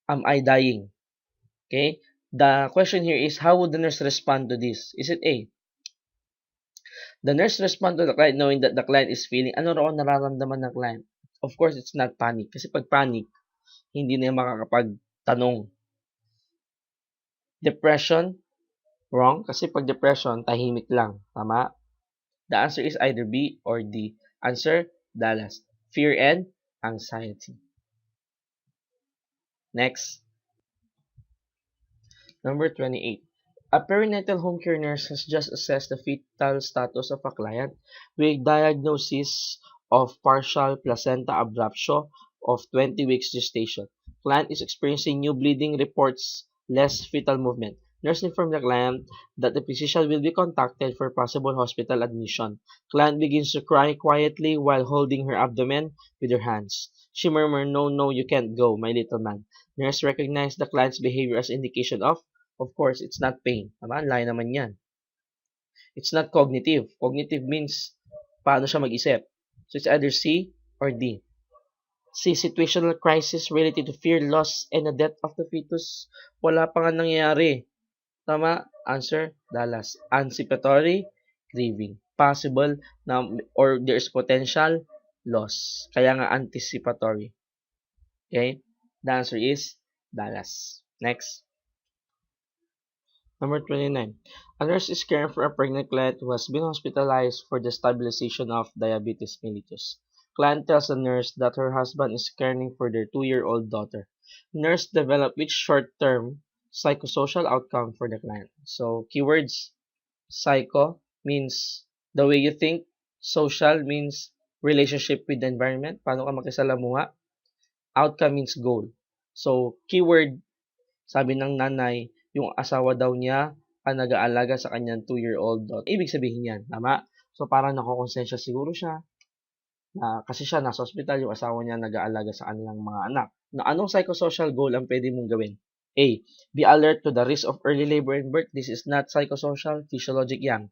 Am I dying? Okay? The question here is, how would the nurse respond to this? Is it A? The nurse responds to the client knowing that the client is feeling. Ano raw nararamdaman ng client? Of course, it's not panic. Kasi pag panic, hindi na makakapagtanong. Depression? Wrong. Kasi pag depression, tahimik lang. Tama? The answer is either B or D. Answer, Dallas. Fear and anxiety. Next. Number 28. A perinatal home care nurse has just assessed the fetal status of a client with diagnosis of partial placenta abruptio of 20 weeks gestation. Client is experiencing new bleeding, reports less fetal movement. Nurse informed the client that the physician will be contacted for possible hospital admission. Client begins to cry quietly while holding her abdomen with her hands. She murmured, no, you can't go, my little man. Nurse recognized the client's behavior as indication of course, it's not pain. Tama? Layo naman yan. It's not cognitive. Cognitive means paano siya mag-isip. So it's either C or D. C, situational crisis related to fear, loss, and the death of the fetus. Wala pa nga nangyayari. Tama? Answer, Dallas. Anticipatory grieving. Possible na, or there's potential loss. Kaya nga anticipatory. Okay? The answer is Dallas. Next. Number 29. A nurse is caring for a pregnant client who has been hospitalized for the stabilization of diabetes mellitus. Client tells the nurse that her husband is caring for their 2-year-old daughter. Nurse developed which short-term psychosocial outcome for the client. So, keywords, psycho means the way you think, social means relationship with the environment, paano ka makisalamuha, outcome means goal. So, keyword, sabi ng nanay, yung asawa daw niya ang nag-aalaga sa kanyang 2-year-old daughter. Ibig sabihin yan, tama? So, parang nakokonsensya siguro siya na kasi siya nasa hospital, yung asawa niya nag-aalaga sa kanilang mga anak. Na anong psychosocial goal ang pwede mong gawin? A. Be alert to the risk of early labor and birth. This is not psychosocial, physiologic yan.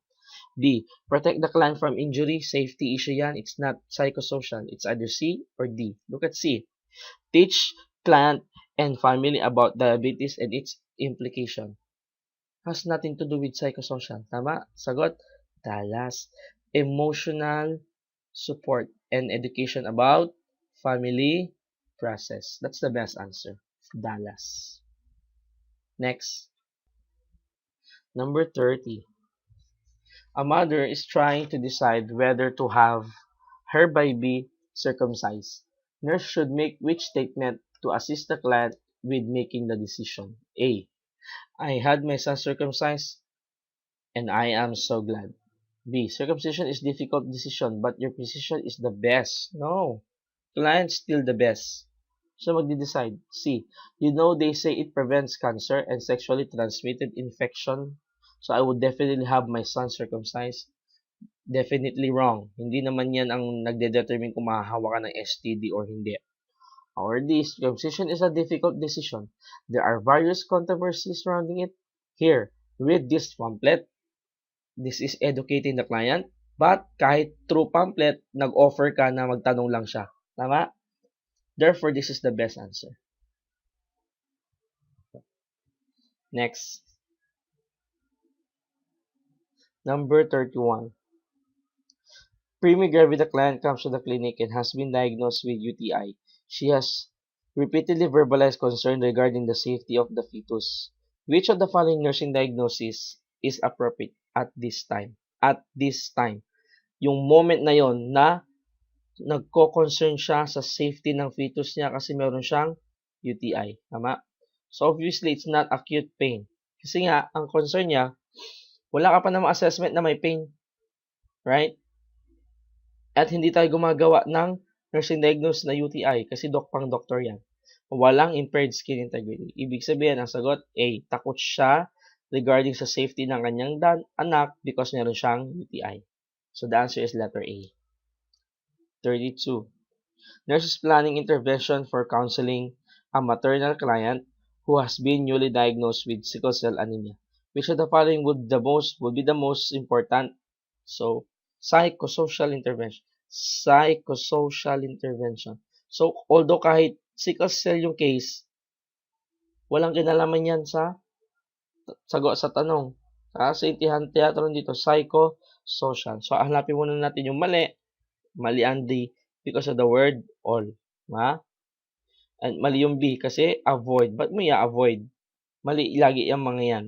B. Protect the client from injury, safety issue yan. It's not psychosocial. It's either C or D. Look at C. Teach client and family about diabetes and its implication. Has nothing to do with psychosocial. Tama? Sagot? Dallas. Emotional support and education about family process. That's the best answer. Dallas. Next. Number 30. A mother is trying to decide whether to have her baby circumcised. Nurse should make which statement to assist the client with making the decision? A. I had my son circumcised and I am so glad. B. Circumcision is difficult decision but your precision is the best. No. Client still the best. So magde-decide. C. You know they say it prevents cancer and sexually transmitted infection. So I would definitely have my son circumcised. Definitely wrong. Hindi naman yan ang nagde-determine kung mahahawa ka ng STD or hindi. Or D. Circumcision is a difficult decision. There are various controversies surrounding it. Here, read this pamphlet. This is educating the client. But kahit through pamphlet, nag-offer ka na magtanong lang siya. Tama? Therefore, this is the best answer. Next. Number 31. Pre-midwife, the client comes to the clinic and has been diagnosed with UTI. She has repeatedly verbalized concern regarding the safety of the fetus. Which of the following nursing diagnosis is appropriate at this time? At this time. Yung moment na yon na nagko-concern siya sa safety ng fetus niya kasi meron siyang UTI. Tama? So, obviously, it's not acute pain. Kasi nga, ang concern niya, wala ka pa namang assessment na may pain. Right? At hindi tayo gumagawa ng nursing diagnosis na UTI kasi pang-doktor yan. Walang impaired skin integrity. Ibig sabihin, ang sagot, A, takot siya regarding sa safety ng kanyang anak because meron siyang UTI. So, the answer is letter A. 32. Nurse is planning intervention for counseling a maternal client who has been newly diagnosed with sickle cell anemia. Which of the following would be the most important? So, psychosocial intervention. Psychosocial intervention. So, although kahit sickle cell yung case, walang kinalaman yan sa sagot sa tanong. Kasi teatro dito, psychosocial. So, hanapin muna natin yung mali. Mali ang D because of the word all. Ma? And mali yung B kasi avoid. Ba't mo i-avoid? Mali lagi yung mga yan.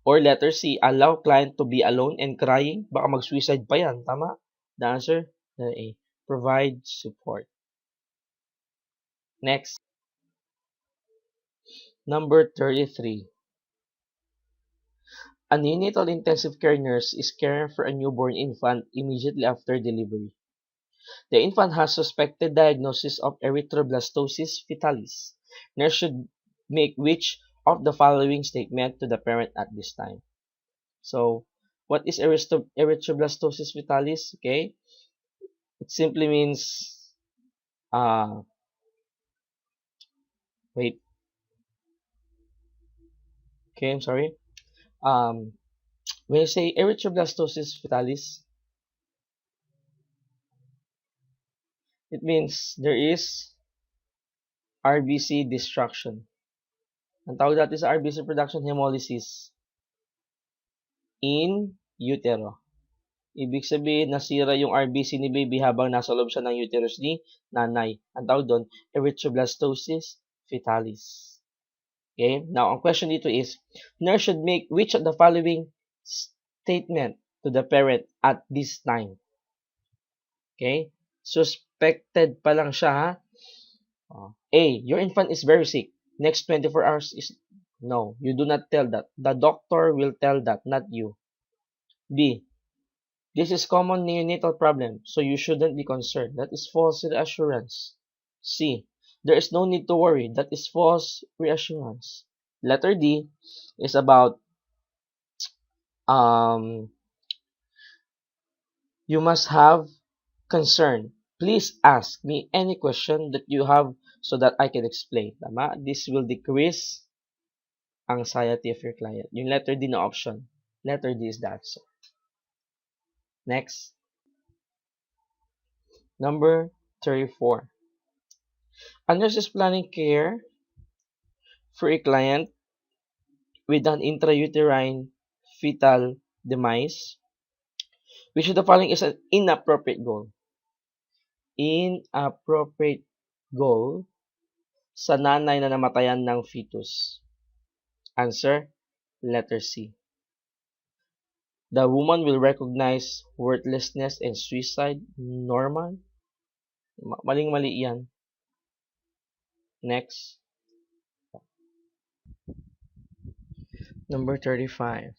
Or letter C, allow client to be alone and crying. Baka mag-suicide pa yan. Tama? The answer, letter A. Provide support. Next. Number 33. A neonatal intensive care nurse is caring for a newborn infant immediately after delivery. The infant has suspected diagnosis of erythroblastosis fetalis. Nurse should make which of the following statement to the parent at this time? So, what is erythroblastosis fetalis? Okay, it simply means, wait. Okay, I'm sorry. When you say erythroblastosis fetalis, it means there is RBC destruction. Ang tawag natin sa RBC production, hemolysis in utero. Ibig sabihin, nasira yung RBC ni baby habang nasa loob siya ng uterus ni nanay. Ang tawag doon, erythroblastosis fetalis. Okay? Now, ang question dito is, nurse should make which of the following statement to the parent at this time? Okay? Suspected pa lang siya, ha? A, your infant is very sick. Next 24 hours is... No, you do not tell that. The doctor will tell that, not you. B, this is common neonatal problem, so you shouldn't be concerned. That is false reassurance. C, there is no need to worry. That is false reassurance. Letter D is about you must have concern. Please ask me any question that you have so that I can explain. Tama? This will decrease anxiety of your client. Yung letter D na option. Letter D is the answer. Next. Number 34. A nurse is planning care for a client with an intrauterine fetal demise. Which of the following is an inappropriate goal? Inappropriate goal sa nanay na namatayan ng fetus. Answer, letter C. The woman will recognize worthlessness and suicide. Normal? Maling-mali yan. Next. Number 35.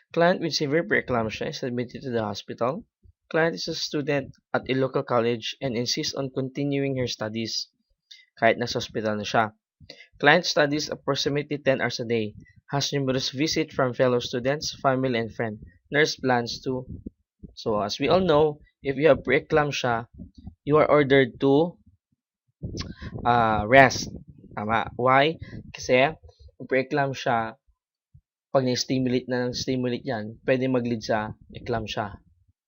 Client with severe preeclampsia is admitted to the hospital. Client is a student at a local college and insists on continuing her studies kahit nasa hospital na siya. Client studies approximately 10 hours a day, has numerous visits from fellow students, family, and friends. Nurse plans to. So, as we all know, if you have preeclampsia, you are ordered to rest. Tama. Why? Kasi, preeclampsia, pag na-stimulate na ng stimulate yan, pwede mag-lead sa eclampsia.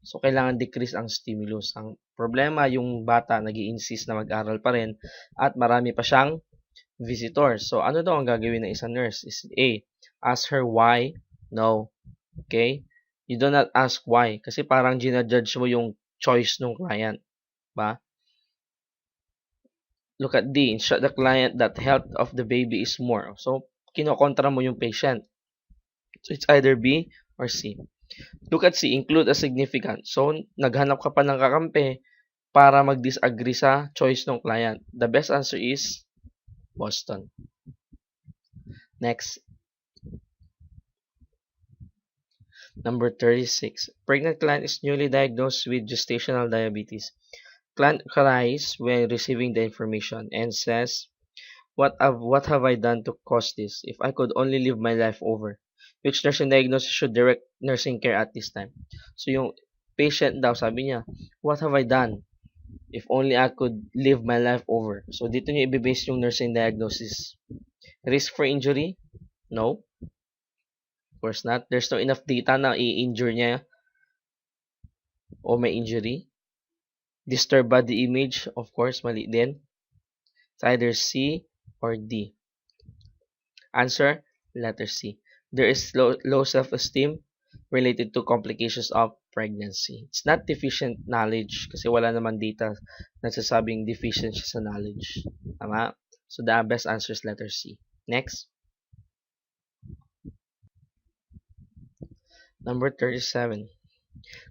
So, kailangan decrease ang stimulus. Ang problema, yung bata nag-i-insist na mag-aral pa rin at marami pa siyang visitors. So, ano daw ang gagawin ng isang nurse? Is A, ask her why? No. Okay? You do not ask why. Kasi parang ginajudge mo yung choice ng client. Ba? Look at D, instruct the client that health of the baby is more. So, kinokontra mo yung patient. So, it's either B or C. Look at C, include a significant. So, naghanap ka pa ng kakampi para mag-disagree sa choice ng client. The best answer is Boston. Next. Number 36. Pregnant client is newly diagnosed with gestational diabetes. Client cries when receiving the information and says, what have I done to cause this? If I could only live my life over. Which nursing diagnosis should direct nursing care at this time? So, yung patient daw, sabi niya, what have I done? If only I could live my life over. So, dito niya i-base yung nursing diagnosis. Risk for injury? No. Of course not. There's no enough data na i-injure niya o may injury. Disturbed body image? Of course, mali din. It's either C or D. Answer, letter C. There is low self-esteem related to complications of pregnancy. It's not deficient knowledge kasi wala naman data nagsasabing deficient siya sa knowledge. Tama? So, the best answer is letter C. Next. Number 37.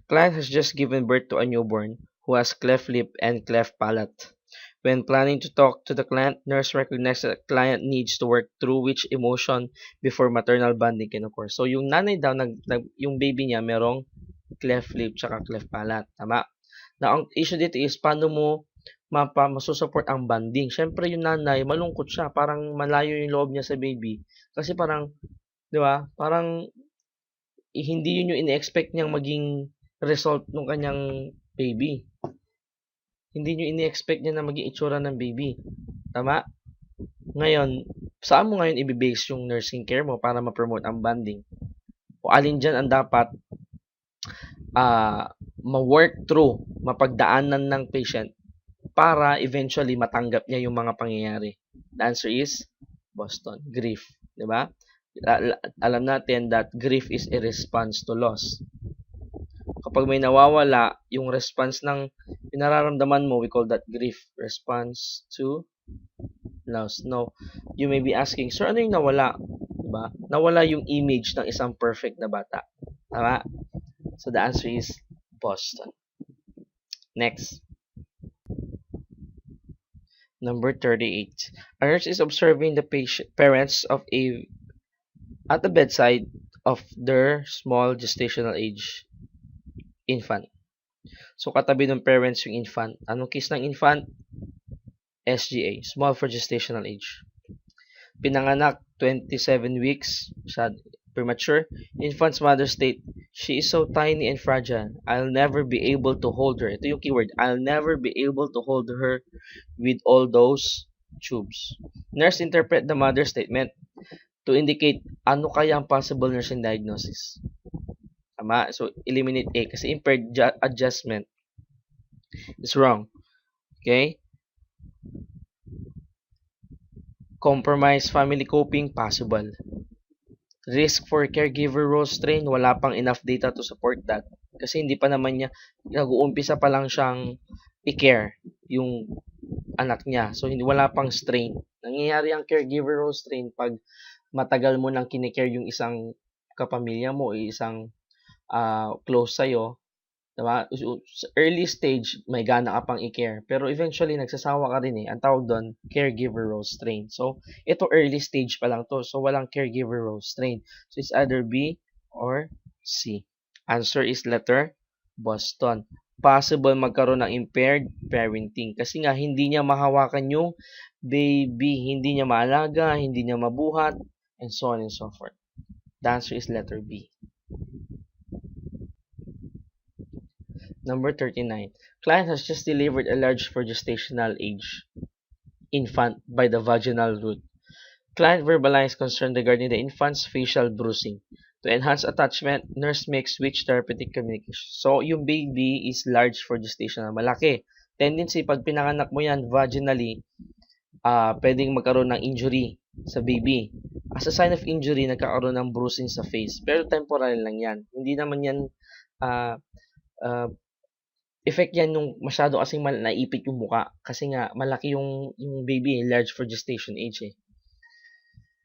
Client has just given birth to a newborn who has cleft lip and cleft palate. When planning to talk to the client, nurse recognizes that the client needs to work through which emotion before maternal bonding can occur. So, yung nanay daw, yung baby niya, merong cleft lip tsaka cleft palate. Tama? Now, ang issue dito is, paano mo masusupport ang bonding? Siyempre, yung nanay, malungkot siya. Parang malayo yung loob niya sa baby. Kasi parang, di ba? Parang, hindi yun yung ine-expect niyang maging result ng kanyang baby. Hindi nyo ini-expect niya na maging itsura ng baby. Tama? Ngayon, saan mo ngayon i-base yung nursing care mo para ma-promote ang bonding? O alin dyan ang dapat ma-work through, mapagdaanan ng patient para eventually matanggap niya yung mga pangyayari? The answer is Boston. Grief. Diba? Alam natin that grief is a response to loss. Kapag may nawawala, yung response ng nararamdaman mo, we call that grief. Response to loss. No, you may be asking, sir, ano yung nawala? Diba? Nawala yung image ng isang perfect na bata. Tama? So, the answer is Boston. Next. Number 38. A nurse is observing the parents of at the bedside of their small gestational age infant. So, katabi ng parents yung infant. Anong case ng infant? SGA, small for gestational age. Pinanganak, 27 weeks, premature. Infant's mother state, she is so tiny and fragile. I'll never be able to hold her. Ito yung keyword. I'll never be able to hold her with all those tubes. Nurse interpret the mother's statement to indicate ano kaya ang possible nursing diagnosis. Tama? So, eliminate A kasi impaired adjustment is wrong. Okay? Compromise family coping, possible. Risk for caregiver role strain, wala pang enough data to support that. Kasi hindi pa naman niya, nag-uumpisa pa lang siyang i-care yung anak niya. So, hindi, wala pang strain. Nangyayari ang caregiver role strain pag matagal mo nang kinikare yung isang kapamilya mo, isang close sa'yo. Diba? Sa early stage, may gana ka pang i-care. Pero eventually, nagsasawa ka rin eh. Ang tawag doon, caregiver role strain. So, ito early stage pa lang to. So, walang caregiver role strain. So, it's either B or C. Answer is letter Boston. Possible magkaroon ng impaired parenting. Kasi nga, hindi niya mahawakan yung baby. Hindi niya maalaga, hindi niya mabuhat, and so on and so forth. The answer is letter B. Number 39. Client has just delivered a large for gestational age infant by the vaginal route. Client verbalized concern regarding the infant's facial bruising. To enhance attachment, nurse makes switch therapeutic communication. So, yung baby is large for gestational. Malaki. Tendency, pag pinanganak mo yan vaginally, pwedeng magkaroon ng injury sa baby. As a sign of injury, nagkakaroon ng bruising sa face. Pero temporary lang yan. Hindi naman yan uh, uh, effect yan nung masyado kasing naipit yung muka. Kasi nga, malaki yung baby, large for gestation age eh.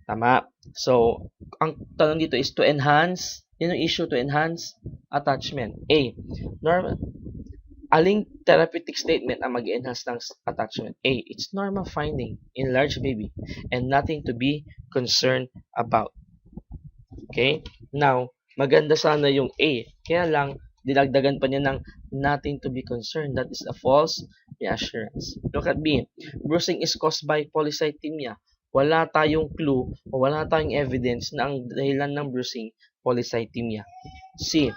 Tama. So, ang tanong dito is to enhance, yun yung issue, to enhance attachment. A. Normal. Aling therapeutic statement ang mag-enhance ng attachment? A. It's normal finding in large baby and nothing to be concerned about. Okay? Now, maganda sana yung A. Kaya lang, dinagdagan pa niya ng nothing to be concerned. That is a false reassurance. Look at B. Bruising is caused by polycythemia. Wala tayong clue o wala tayong evidence na ang dahilan ng bruising polycythemia. C.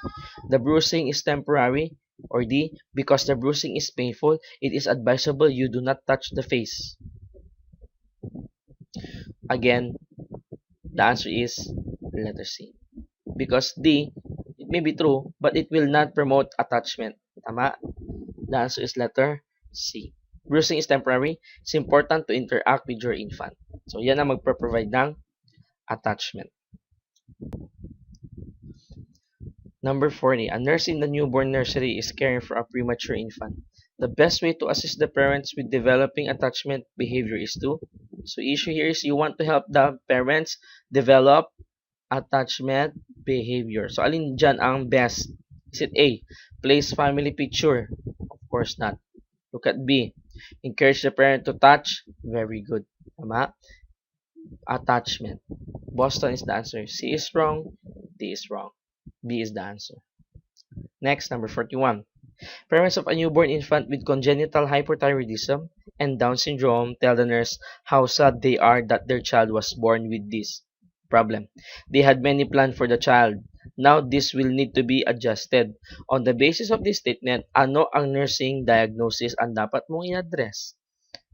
The bruising is temporary. Or D. Because the bruising is painful, it is advisable you do not touch the face. Again, the answer is letter C. Because D, it may be true, but it will not promote attachment. Tama? The answer is letter C. Bruising is temporary. It's important to interact with your infant. So, yan ang magpro-provide ng attachment. Number 40. A nurse in the newborn nursery is caring for a premature infant. The best way to assist the parents with developing attachment behavior is to, so issue here is you want to help the parents develop attachment behavior. So, alin dyan ang best? Is it A, place family picture? Of course not. Look at B, encourage the parent to touch. Very good. Tama? Attachment. Boston is the answer. C is wrong. D is wrong. B is the answer. Next, number 41. Parents of a newborn infant with congenital hypothyroidism and Down syndrome tell the nurse how sad they are that their child was born with this problem. They had many plans for the child. Now, this will need to be adjusted. On the basis of this statement, ano ang nursing diagnosis ang dapat mong i-address?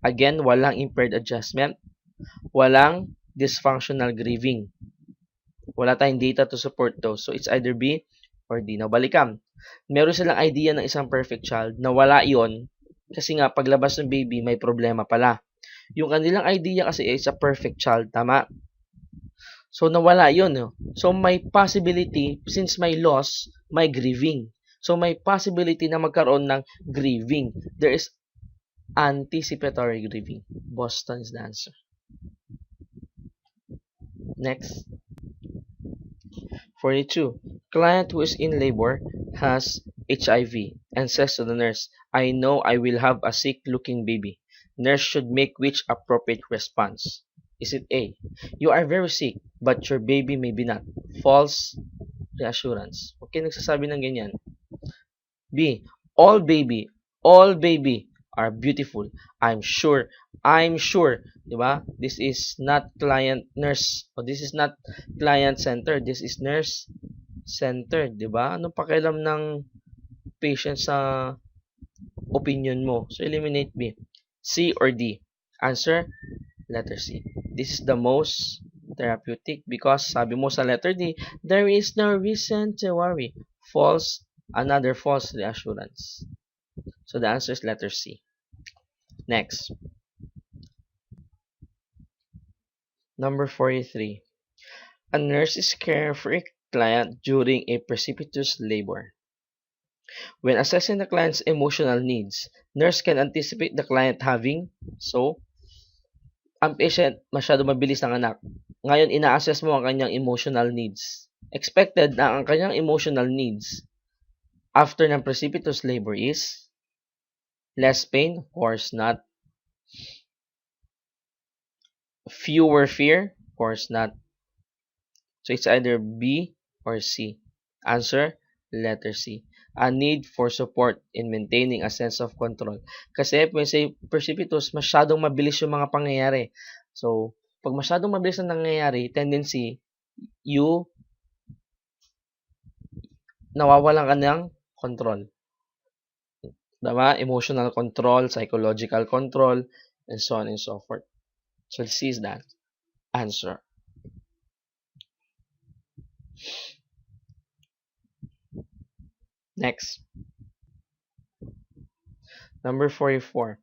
Again, walang impaired adjustment, walang dysfunctional grieving. Wala tayong data to support those. So, it's either B or D. Now, balikan. Meron silang idea ng isang perfect child na wala yon kasi nga paglabas ng baby may problema pala. Yung kanilang idea kasi is a perfect child. Tama? So, nawala yun. No? So, may possibility, since may loss, may grieving. So, may possibility na magkaroon ng grieving. There is anticipatory grieving. Boston is the answer. Next. 42. Client who is in labor has HIV and says to the nurse, I know I will have a sick-looking baby. Nurse should make which appropriate response? Is it A, you are very sick, but your baby may be not? False reassurance. Okay, nagsasabi ng ganyan. B, all baby are beautiful. I'm sure. Diba? This is not client nurse, or this is not client center. This is nurse centered. Diba? Anong pakialam ng patient sa opinion mo? So, eliminate B. C or D? Answer, letter C. This is the most therapeutic because sabi mo sa letter D, there is no reason to worry. False, another false reassurance. So the answer is letter C. Next. Number 43. A nurse is caring for a client during a precipitous labor. When assessing the client's emotional needs, nurse can anticipate the client having, so, ang patient masyado mabilis ng anak. Ngayon, ina-assess mo ang kanyang emotional needs. Expected na ang kanyang emotional needs after ng precipitous labor is less pain, of course not. Fewer fear, of course not. So it's either B or C. Answer, letter C. A need for support in maintaining a sense of control. Kasi when say precipitous, masyadong mabilis yung mga pangyayari. So, pag masyadong mabilis ang nangyayari, tendency, you nawawalan ka ng control. Diba? Emotional control, psychological control, and so on and so forth. So, C is that answer. Next. Number 44.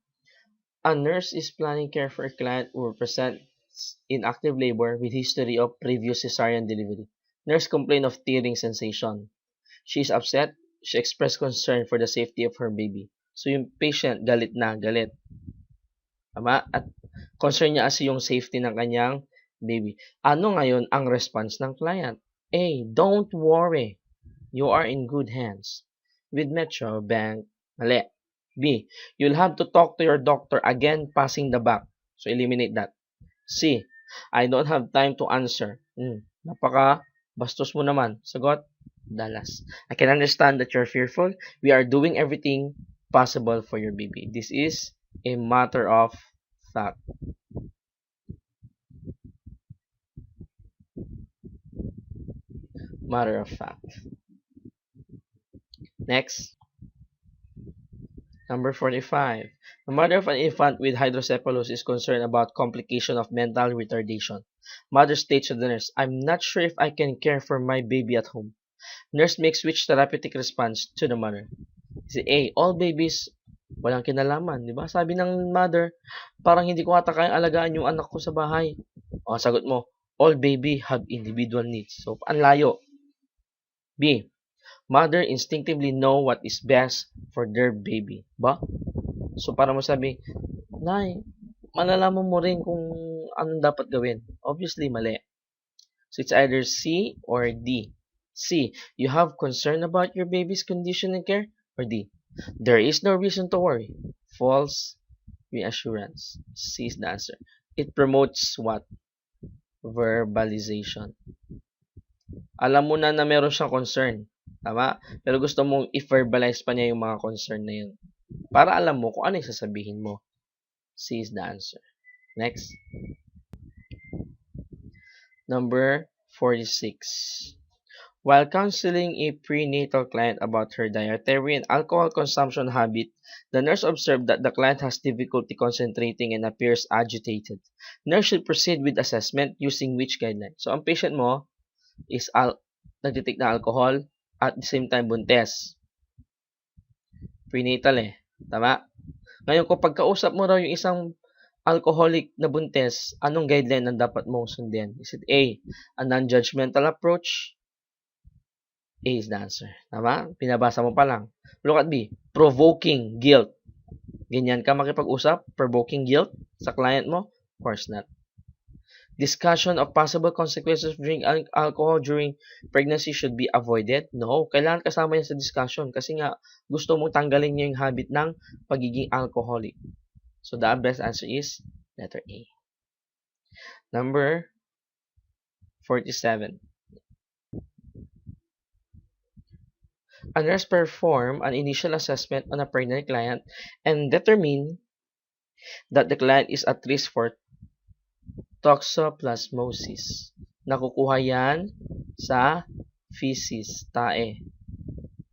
A nurse is planning care for a client who presents in active labor with history of previous cesarean delivery. Nurse complained of tearing sensation. She is upset. She expressed concern for the safety of her baby. So yung patient, galit na, galit. Tama? At concern niya kasi yung safety ng kanyang baby. Ano ngayon ang response ng client? A. Don't worry. You are in good hands. With Metro Bank, mali. B. You'll have to talk to your doctor again passing the buck. So, eliminate that. C. I don't have time to answer. Napaka bastos mo naman. Sagot, Dallas. I can understand that you're fearful. We are doing everything possible for your baby. This is a matter of fact. Matter of fact. Next. Number 45. The mother of an infant with hydrocephalus is concerned about complication of mental retardation. Mother states to the nurse, I'm not sure if I can care for my baby at home. Nurse makes which therapeutic response to the mother? Is it A. All babies, walang kinalaman, di ba? Sabi ng mother, parang hindi ko ata kayang alagaan yung anak ko sa bahay. O, sagot mo, all baby have individual needs. So, ang layo. B. Mother instinctively know what is best for their baby. Ba? So, para mo sabi, Nay, malalaman mo rin kung anong dapat gawin. Obviously, mali. So, it's either C or D. C. You have concern about your baby's condition and care? Or D. There is no reason to worry. False reassurance. C is the answer. It promotes what? Verbalization. Alam mo na meron siyang concern. Tama? Pero gusto mong i-verbalize pa niya yung mga concern na yun. Para alam mo kung ano yung sasabihin mo. C is the answer. Next. Number 46. While counseling a prenatal client about her dietary and alcohol consumption habit, the nurse observed that the client has difficulty concentrating and appears agitated. Nurse should proceed with assessment using which guideline? So, ang patient mo is nagtitake ng alcohol at the same time buntes. Prenatal Tama? Ngayon, kung pagkausap mo raw yung isang alcoholic na buntes, anong guideline ang dapat mong sundin? Is it A, a non-judgmental approach? A is the answer. Tama? Pinabasa mo pa lang. Look at B, provoking guilt. Ganyan ka makipag-usap? Provoking guilt sa client mo? Of course not. Discussion of possible consequences of drinking alcohol during pregnancy should be avoided? No, kailangan kasama yan sa discussion kasi nga gusto mong tanggalin niya yung habit ng pagiging alcoholic. So the best answer is letter A. Number 47. A nurse perform an initial assessment on a pregnant client and determine that the client is at risk for toxoplasmosis. Nakukuha yan sa feces, tae.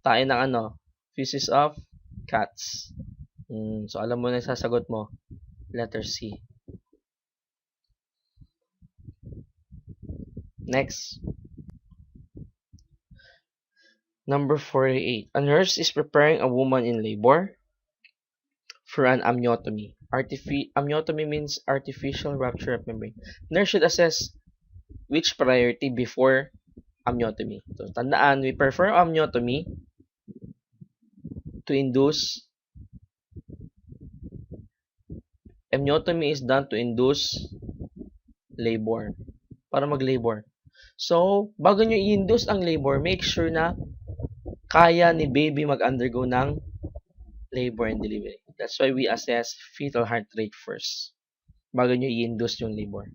Tae ng ano? Feces of cats. So, alam mo na yung sasagot mo. Letter C. Next. Number 48. A nurse is preparing a woman in labor for an amniotomy. Amyotomy means artificial rupture of membrane. Nurse should assess which priority before amyotomy. So, tandaan, we perform amyotomy to induce. Amyotomy is done to induce labor. Para mag-labor. So, bago nyo i-induce ang labor, make sure na kaya ni baby mag-undergo ng labor and delivery. That's why we assess fetal heart rate first. Bago nyo i-induce yung labor.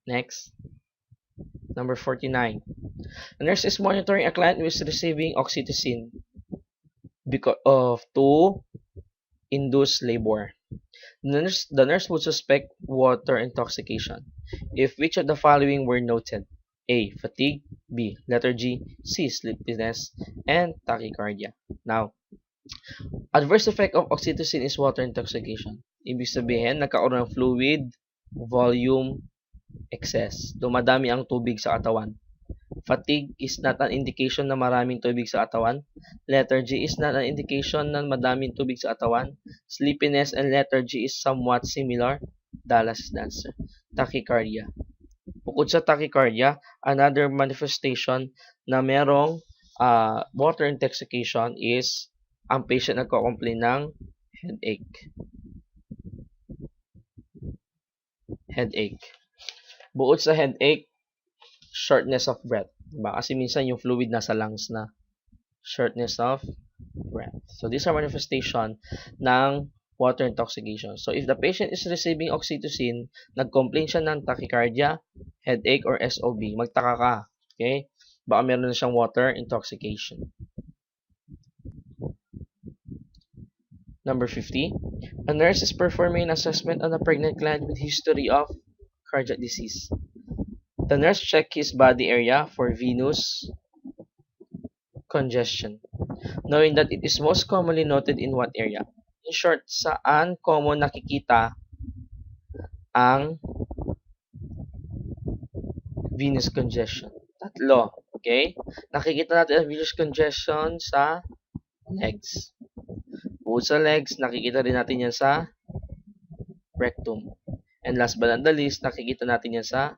Next. Number 49. A nurse is monitoring a client who is receiving oxytocin to induce labor. The nurse would suspect water intoxication if which of the following were noted? A. Fatigue. B. Lethargy. C. Sleepiness. And tachycardia. Now, adverse effect of oxytocin is water intoxication. Ibig sabihin, nagkaroon ng fluid, volume, excess. Dumadami ang tubig sa katawan. Fatigue is not an indication na maraming tubig sa katawan. Lethargy is not an indication na madaming tubig sa katawan. Sleepiness and lethargy is somewhat similar. Dallas is the answer. Tachycardia. Bukod sa tachycardia, another manifestation na merong water intoxication is ang patient nagko-complain ng headache. Bukod sa headache, shortness of breath. Diba? Kasi minsan yung fluid nasa lungs na. Shortness of breath. So, these are manifestation ng water intoxication. So, if the patient is receiving oxytocin, nag-complain siya ng tachycardia, headache, or SOB, magtaka ka. Okay? Baka meron na siyang water intoxication. Number 50. A nurse is performing an assessment on a pregnant client with history of cardiac disease. The nurse checked his body area for venous congestion, knowing that it is most commonly noted in what area? In short, saan common nakikita ang venous congestion? Tatlo. Okay? Nakikita natin ang venous congestion sa legs. Bukod sa legs, nakikita rin natin yan sa rectum. And last but not the least, nakikita natin yan sa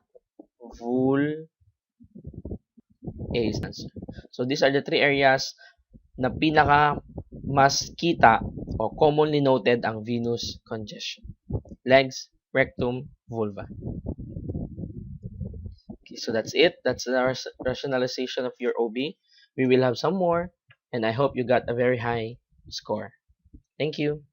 vulva. Is answer. So these are the three areas na pinaka mas kita o commonly noted ang venous congestion. Legs, rectum, vulva. Okay, so that's it. That's the rationalization of your OB. We will have some more, and I hope you got a very high score. Thank you.